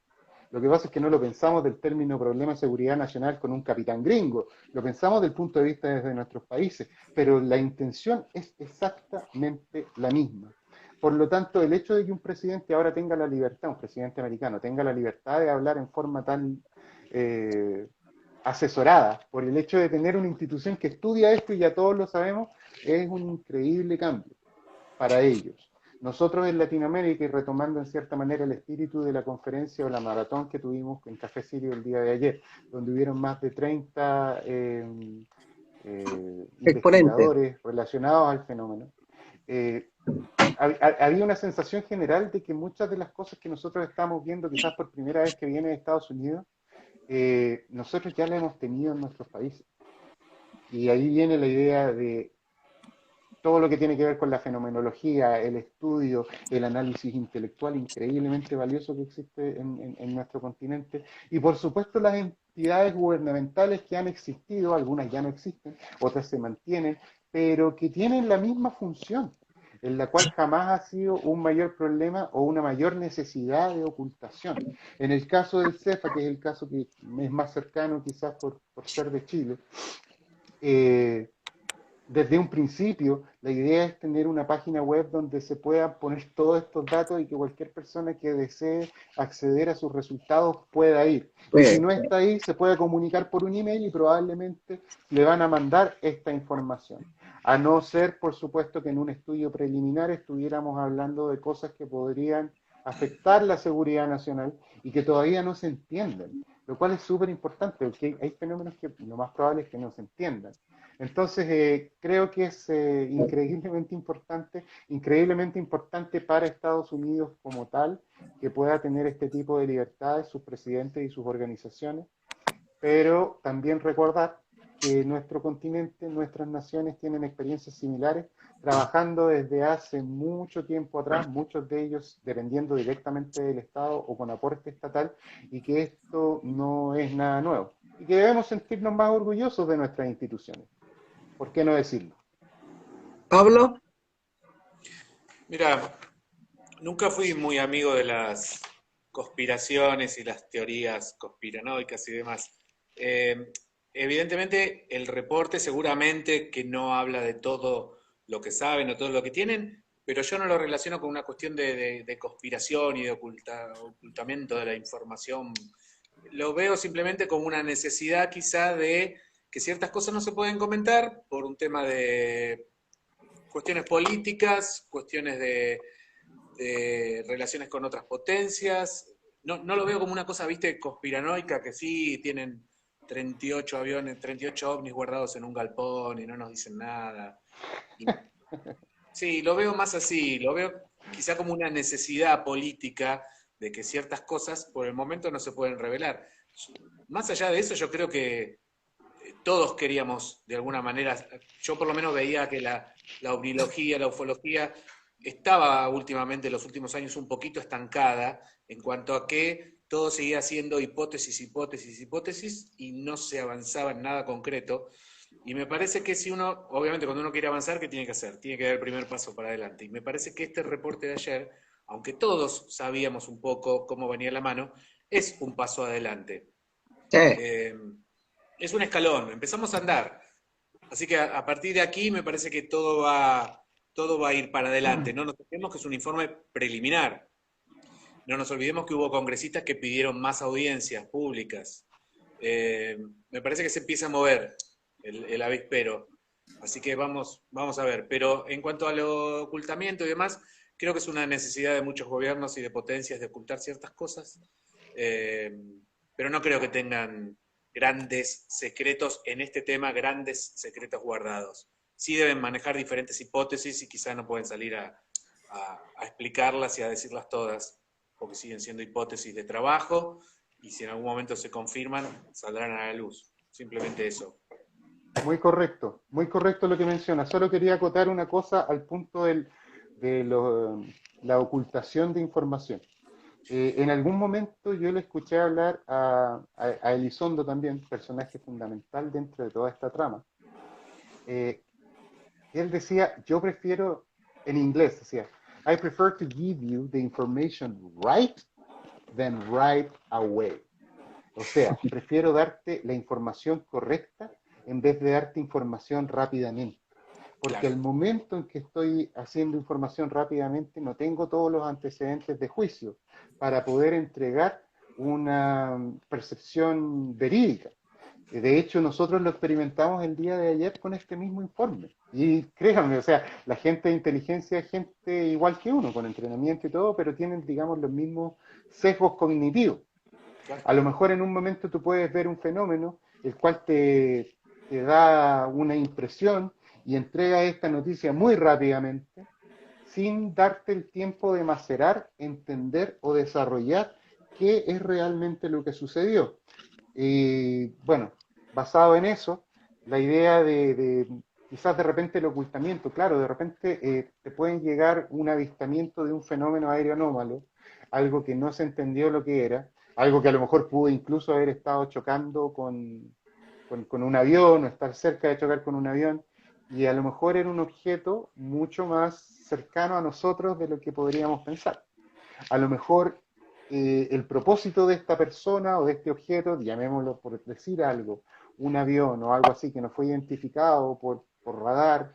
Lo que pasa es que no lo pensamos del término problema de seguridad nacional con un capitán gringo, lo pensamos del punto de vista desde nuestros países, pero la intención es exactamente la misma. Por lo tanto, el hecho de que un presidente ahora tenga la libertad, un presidente americano, tenga la libertad de hablar en forma tan eh, asesorada, por el hecho de tener una institución que estudia esto y ya todos lo sabemos, es un increíble cambio para ellos. Nosotros en Latinoamérica, y retomando en cierta manera el espíritu de la conferencia o la maratón que tuvimos en Café Sirio el día de ayer, donde hubieron más de 30 Exponente. investigadores relacionados al fenómeno, eh, había una sensación general de que muchas de las cosas que nosotros estamos viendo quizás por primera vez que viene de Estados Unidos, nosotros ya la hemos tenido en nuestros países. Y ahí viene la idea de todo lo que tiene que ver con la fenomenología, el estudio, el análisis intelectual increíblemente valioso que existe en nuestro continente. Y por supuesto las entidades gubernamentales que han existido, algunas ya no existen, otras se mantienen, pero que tienen la misma función, en la cual jamás ha sido un mayor problema o una mayor necesidad de ocultación. En el caso del CEFA, que es el caso que es más cercano quizás por ser de Chile, eh, desde un principio, la idea es tener una página web donde se puedan poner todos estos datos y que cualquier persona que desee acceder a sus resultados pueda ir. Y si Pues, no está ahí, se puede comunicar por un email y probablemente le van a mandar esta información. A no ser, por supuesto, que en un estudio preliminar estuviéramos hablando de cosas que podrían afectar la seguridad nacional y que todavía no se entienden, lo cual es súper importante, porque hay fenómenos que lo más probable es que no se entiendan. Entonces, creo que es increíblemente importante para Estados Unidos como tal, que pueda tener este tipo de libertades, sus presidentes y sus organizaciones, pero también recordar que nuestro continente, nuestras naciones tienen experiencias similares, trabajando desde hace mucho tiempo atrás, muchos de ellos dependiendo directamente del Estado o con aporte estatal, y que esto no es nada nuevo, y que debemos sentirnos más orgullosos de nuestras instituciones. ¿Por qué no decirlo? Pablo, Mira, nunca fui muy amigo de las conspiraciones y las teorías conspiranoicas y demás. Eh, Evidentemente, el reporte seguramente que no habla de todo lo que saben o todo lo que tienen, pero yo no lo relaciono con una cuestión de conspiración y de ocultamiento de la información. Lo veo simplemente como una necesidad quizá de que ciertas cosas no se pueden comentar por un tema de cuestiones políticas, cuestiones de relaciones con otras potencias. No lo veo como una cosa, viste, conspiranoica, que sí tienen 38 aviones, 38 ovnis guardados en un galpón y no nos dicen nada. Y, sí, lo veo más así, lo veo quizá como una necesidad política de que ciertas cosas por el momento no se pueden revelar. Más allá de eso, yo creo que todos queríamos, de alguna manera, yo por lo menos veía que la ovnilogía, la ufología, estaba últimamente, en los últimos años, un poquito estancada en cuanto a que todo seguía siendo hipótesis, hipótesis, hipótesis, y no se avanzaba en nada concreto. Y me parece que si uno, obviamente cuando uno quiere avanzar, ¿qué tiene que hacer? Tiene que dar el primer paso para adelante. Y me parece que este reporte de ayer, aunque todos sabíamos un poco cómo venía la mano, es un paso adelante. sí. Eh, es un escalón, empezamos a andar. Así que a partir de aquí me parece que todo va a ir para adelante. No nos olvidemos que es un informe preliminar. No nos olvidemos que hubo congresistas que pidieron más audiencias públicas. Me parece que se empieza a mover el avispero. Así que vamos a ver. Pero en cuanto a lo ocultamiento y demás, creo que es una necesidad de muchos gobiernos y de potencias de ocultar ciertas cosas. Eh, pero no creo que tengan grandes secretos en este tema, grandes secretos guardados. Sí deben manejar diferentes hipótesis y quizás no pueden salir a explicarlas y a decirlas todas, porque siguen siendo hipótesis de trabajo y si en algún momento se confirman, saldrán a la luz. Simplemente eso. Muy correcto lo que menciona. Solo quería acotar una cosa al punto la ocultación de información. En algún momento yo le escuché hablar a Elizondo también, personaje fundamental dentro de toda esta trama. Eh, Él decía, yo prefiero, en inglés decía, I prefer to give you the information right than right away. O sea, prefiero darte la información correcta en vez de darte información rápidamente. Porque Claro. al momento en que estoy haciendo información rápidamente, no tengo todos los antecedentes de juicio para poder entregar una percepción verídica. De hecho, nosotros lo experimentamos el día de ayer con este mismo informe. Y créanme, o sea, la gente de inteligencia es gente igual que uno, con entrenamiento y todo, pero tienen, digamos, los mismos sesgos cognitivos. Claro. A lo mejor en un momento tú puedes ver un fenómeno, el cual te da una impresión y entrega esta noticia muy rápidamente, sin darte el tiempo de macerar, entender o desarrollar qué es realmente lo que sucedió. Y bueno, basado en eso, la idea de quizás de repente el ocultamiento, claro, de repente te pueden llegar un avistamiento de un fenómeno aéreo anómalo, algo que no se entendió lo que era, algo que a lo mejor pudo incluso haber estado chocando con un avión o estar cerca de chocar con un avión, y a lo mejor era un objeto mucho más cercano a nosotros de lo que podríamos pensar. A lo mejor el propósito de esta persona o de este objeto, llamémoslo por decir algo, un avión o algo así que no fue identificado por radar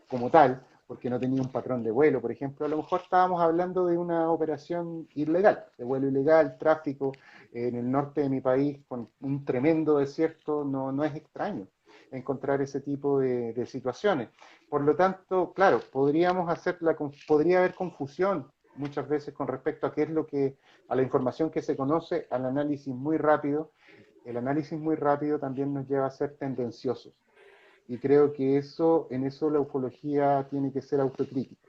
como tal, porque no tenía un patrón de vuelo, por ejemplo, a lo mejor estábamos hablando de una operación ilegal, de vuelo ilegal, tráfico en el norte de mi país, con un tremendo desierto, no es extraño encontrar ese tipo de situaciones. Por lo tanto, claro, podría haber confusión muchas veces con respecto a qué es a la información que se conoce, al análisis muy rápido. El análisis muy rápido también nos lleva a ser tendenciosos. Y creo que en eso la ufología tiene que ser autocrítica.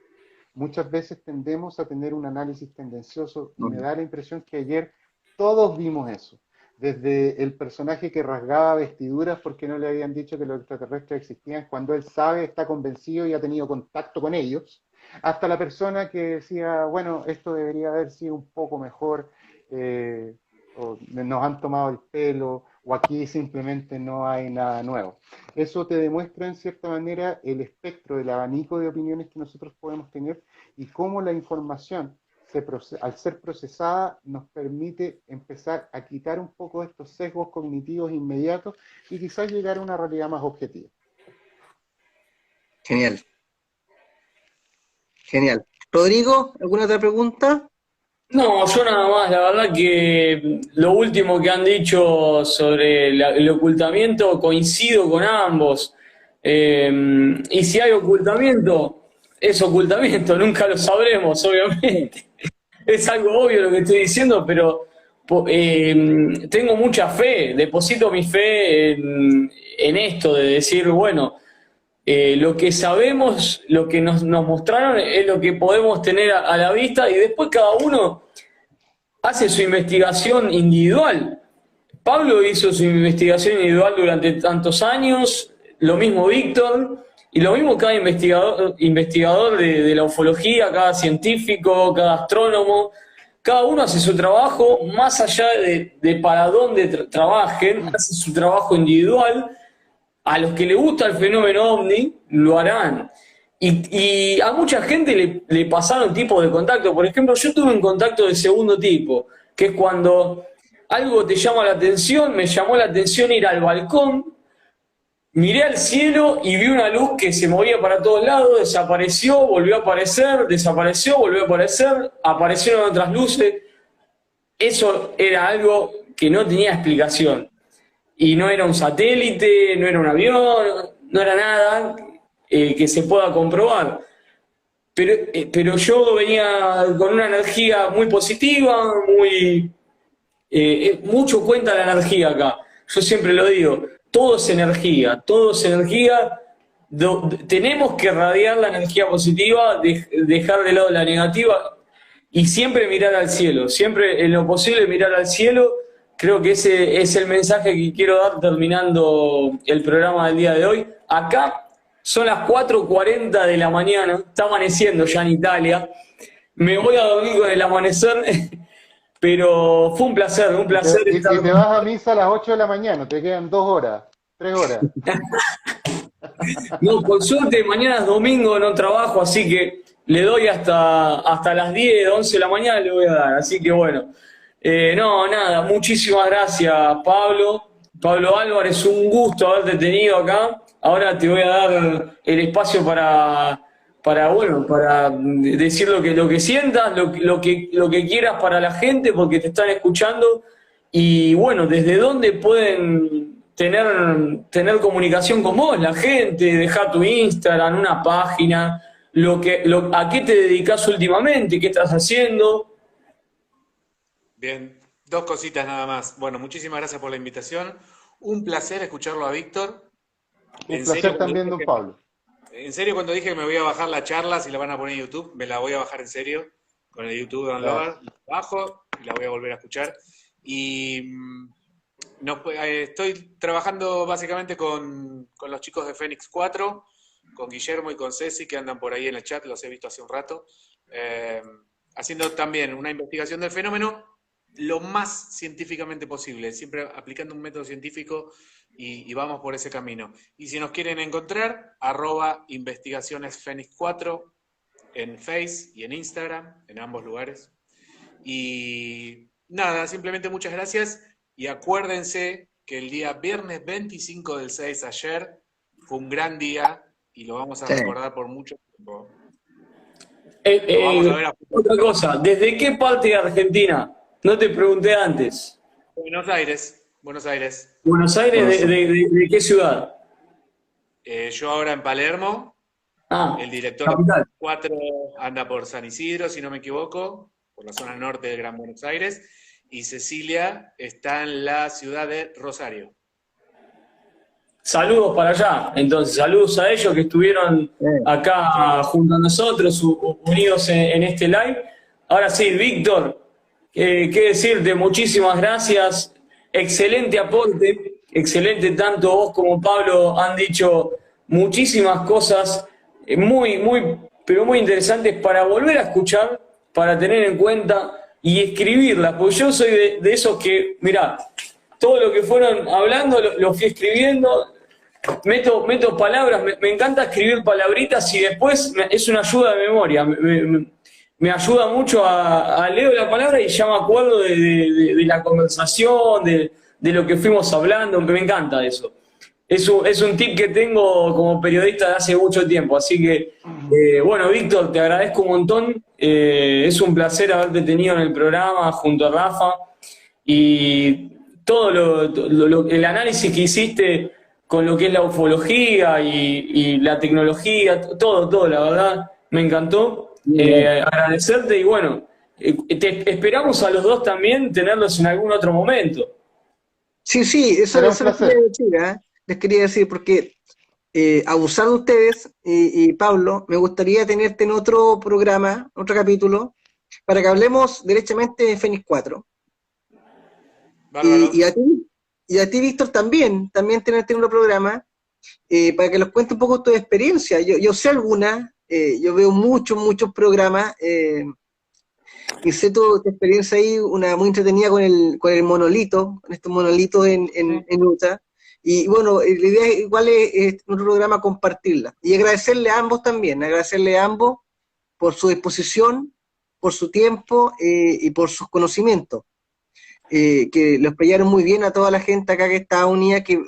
Muchas veces tendemos a tener un análisis tendencioso y me da la impresión que ayer todos vimos eso. Desde el personaje que rasgaba vestiduras porque no le habían dicho que los extraterrestres existían, cuando él sabe, está convencido y ha tenido contacto con ellos, hasta la persona que decía, bueno, esto debería haber sido un poco mejor, o nos han tomado el pelo, o aquí simplemente no hay nada nuevo. Eso te demuestra en cierta manera el espectro del abanico de opiniones que nosotros podemos tener y cómo la información, al ser procesada, nos permite empezar a quitar un poco estos sesgos cognitivos inmediatos y quizás llegar a una realidad más objetiva. Genial. Genial. Rodrigo, ¿alguna otra pregunta? No, yo nada más, la verdad que lo último que han dicho sobre el ocultamiento coincido con ambos. Y si hay ocultamiento, es ocultamiento, nunca lo sabremos, obviamente. Es algo obvio lo que estoy diciendo, pero tengo mucha fe, deposito mi fe en esto, de decir, bueno, lo que sabemos, lo que nos mostraron es lo que podemos tener a la vista y después cada uno hace su investigación individual. Pablo hizo su investigación individual durante tantos años, lo mismo Víctor, y lo mismo cada investigador de la ufología, cada científico, cada astrónomo. Cada uno hace su trabajo, más allá de para dónde trabajen, hace su trabajo individual. A los que le gusta el fenómeno ovni, lo harán. Y a mucha gente le pasaron tipos de contacto. Por ejemplo, yo tuve un contacto de segundo tipo, que es cuando algo te llama la atención. Me llamó la atención ir al balcón, miré al cielo y vi una luz que se movía para todos lados, desapareció, volvió a aparecer, desapareció, volvió a aparecer, aparecieron otras luces. Eso era algo que no tenía explicación. Y no era un satélite, no era un avión, no era nada que se pueda comprobar. Pero yo venía con una energía muy positiva, mucho cuenta la energía acá. Yo siempre lo digo, todo es energía, todo es energía. Tenemos que radiar la energía positiva, dejar de lado la negativa y siempre mirar al cielo, siempre en lo posible mirar al cielo. Creo que ese es el mensaje que quiero dar terminando el programa del día de hoy. Acá son las 4:40 de la mañana, está amaneciendo ya en Italia. Me voy a dormir con el amanecer Pero fue un placer Y estar te con... vas a misa a las 8 de la mañana, te quedan 2 horas, 3 horas. No, por suerte, mañana es domingo, no trabajo, así que le doy hasta las 10, 11 de la mañana le voy a dar. Así que bueno, no, nada, muchísimas gracias, Pablo. Pablo Álvarez, un gusto haberte tenido acá. Ahora te voy a dar el espacio bueno, para decir lo que sientas, lo que quieras para la gente, porque te están escuchando. Y bueno, ¿desde dónde pueden tener comunicación con vos, la gente? Deja tu Instagram, una página, a qué te dedicas últimamente, qué estás haciendo. Bien, dos cositas nada más. Bueno, muchísimas gracias por la invitación. Un placer escucharlo a Víctor. Un En serio, placer también, don Pablo. cuando dije que me voy a bajar la charla, si la van a poner en YouTube, me la voy a bajar en serio, con el YouTube Claro. Download, la bajo y la voy a volver a escuchar. Y estoy trabajando básicamente con los chicos de Fénix 4, con Guillermo y con Ceci, que andan por ahí en el chat, los he visto hace un rato, eh, haciendo también una investigación del fenómeno lo más científicamente posible, siempre aplicando un método científico y vamos por ese camino. Y si nos quieren encontrar, @investigacionesfenix4 en Face y en Instagram, en ambos lugares. Y nada, simplemente muchas gracias y acuérdense que el día viernes 25 del 6 ayer fue un gran día y lo vamos a Sí. recordar por mucho tiempo. Lo vamos a ver a Otra cosa, ¿desde qué parte de Argentina? No te pregunté antes. Buenos Aires, Buenos Aires. ¿Buenos Aires Bueno, sí. de qué ciudad? Yo ahora en Palermo, Ah, el director de capital. 4 anda por San Isidro, si no me equivoco, por la zona norte del Gran Buenos Aires, y Cecilia está en la ciudad de Rosario. Saludos para allá. Entonces, saludos a ellos que estuvieron acá junto a nosotros, unidos en este live. Ahora sí, Víctor, qué decirte, muchísimas gracias. Excelente aporte, excelente, tanto vos como Pablo han dicho muchísimas cosas pero muy interesantes para volver a escuchar, para tener en cuenta y escribirlas, porque yo soy de esos que, mirá, todo lo que fueron hablando lo fui escribiendo, meto palabras, me encanta escribir palabritas y después es una ayuda de memoria. Me ayuda mucho a leer la palabra y ya me acuerdo de la conversación, de lo que fuimos hablando, me encanta eso. Es un tip que tengo como periodista de hace mucho tiempo, así que, bueno, Víctor, te agradezco un montón. Es un placer haberte tenido en el programa junto a Rafa y todo el análisis que hiciste con lo que es la ufología y la tecnología, todo, la verdad, me encantó. Agradecerte y bueno, te esperamos a los dos también tenerlos en algún otro momento. Sí, sí, Será un eso les quería placer. decir, ¿ah? Les quería decir porque abusar de ustedes y Pablo, me gustaría tenerte en otro programa, otro capítulo, para que hablemos derechamente de Fénix 4. Bárbaro. Y a ti, Víctor, también tenerte en otro programa, para que nos cuente un poco tu experiencia. Yo sé algunas, yo veo muchos programas, y sé tu experiencia ahí, una muy entretenida con el monolito, con estos monolitos en Utah. Y bueno, la idea igual es en otro programa compartirla. Y agradecerle a ambos también, agradecerle a ambos por su disposición, por su tiempo y por sus conocimientos. Que lo explicaron muy bien a toda la gente acá que está unida, que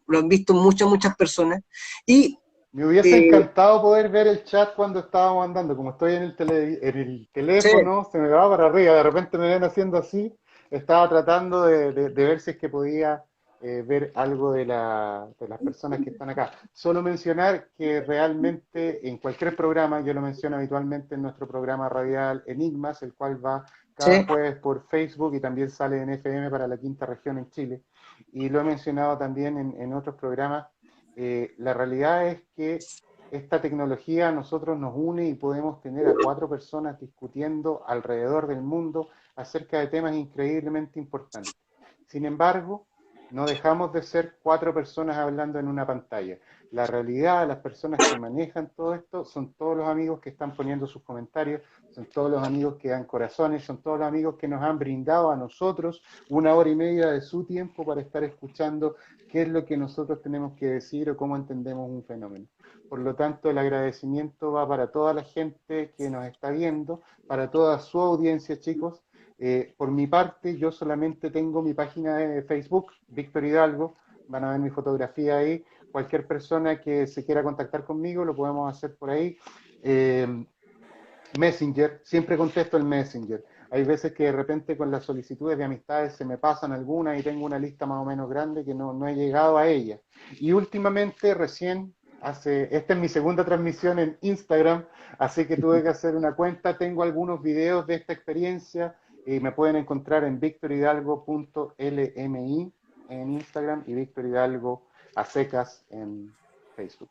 lo han visto muchas personas. Y Me hubiese eh, encantado poder ver el chat cuando estábamos andando. Como estoy en el sí, teléfono, se me va para arriba. De repente me ven haciendo así. Estaba tratando de ver si es que podía ver algo de las personas que están acá. Solo mencionar que realmente en cualquier programa, yo lo menciono habitualmente en nuestro programa radial Enigmas, el cual va cada sí, jueves por Facebook y también sale en FM para la quinta región en Chile. Y lo he mencionado también en otros programas. La realidad es que esta tecnología a nosotros nos une y podemos tener a 4 personas discutiendo alrededor del mundo acerca de temas increíblemente importantes. Sin embargo, No dejamos de ser 4 personas hablando en una pantalla. La realidad, las personas que manejan todo esto son todos los amigos que están poniendo sus comentarios, son todos los amigos que dan corazones, son todos los amigos que nos han brindado a nosotros 1 hora y media de su tiempo para estar escuchando qué es lo que nosotros tenemos que decir o cómo entendemos un fenómeno. Por lo tanto, el agradecimiento va para toda la gente que nos está viendo, para toda su audiencia, chicos. Por mi parte, yo solamente tengo mi página de Facebook, Víctor Hidalgo, van a ver mi fotografía ahí. Cualquier persona que se quiera contactar conmigo lo podemos hacer por ahí. Messenger, siempre contesto el Messenger. Hay veces que de repente con las solicitudes de amistades se me pasan algunas y tengo una lista más o menos grande que no he llegado a ella. Y últimamente, recién, esta es mi segunda transmisión en Instagram, así que tuve que hacer una cuenta. Tengo algunos videos de esta experiencia y me pueden encontrar en victorhidalgo.lmi en Instagram y Víctor Hidalgo a secas en Facebook.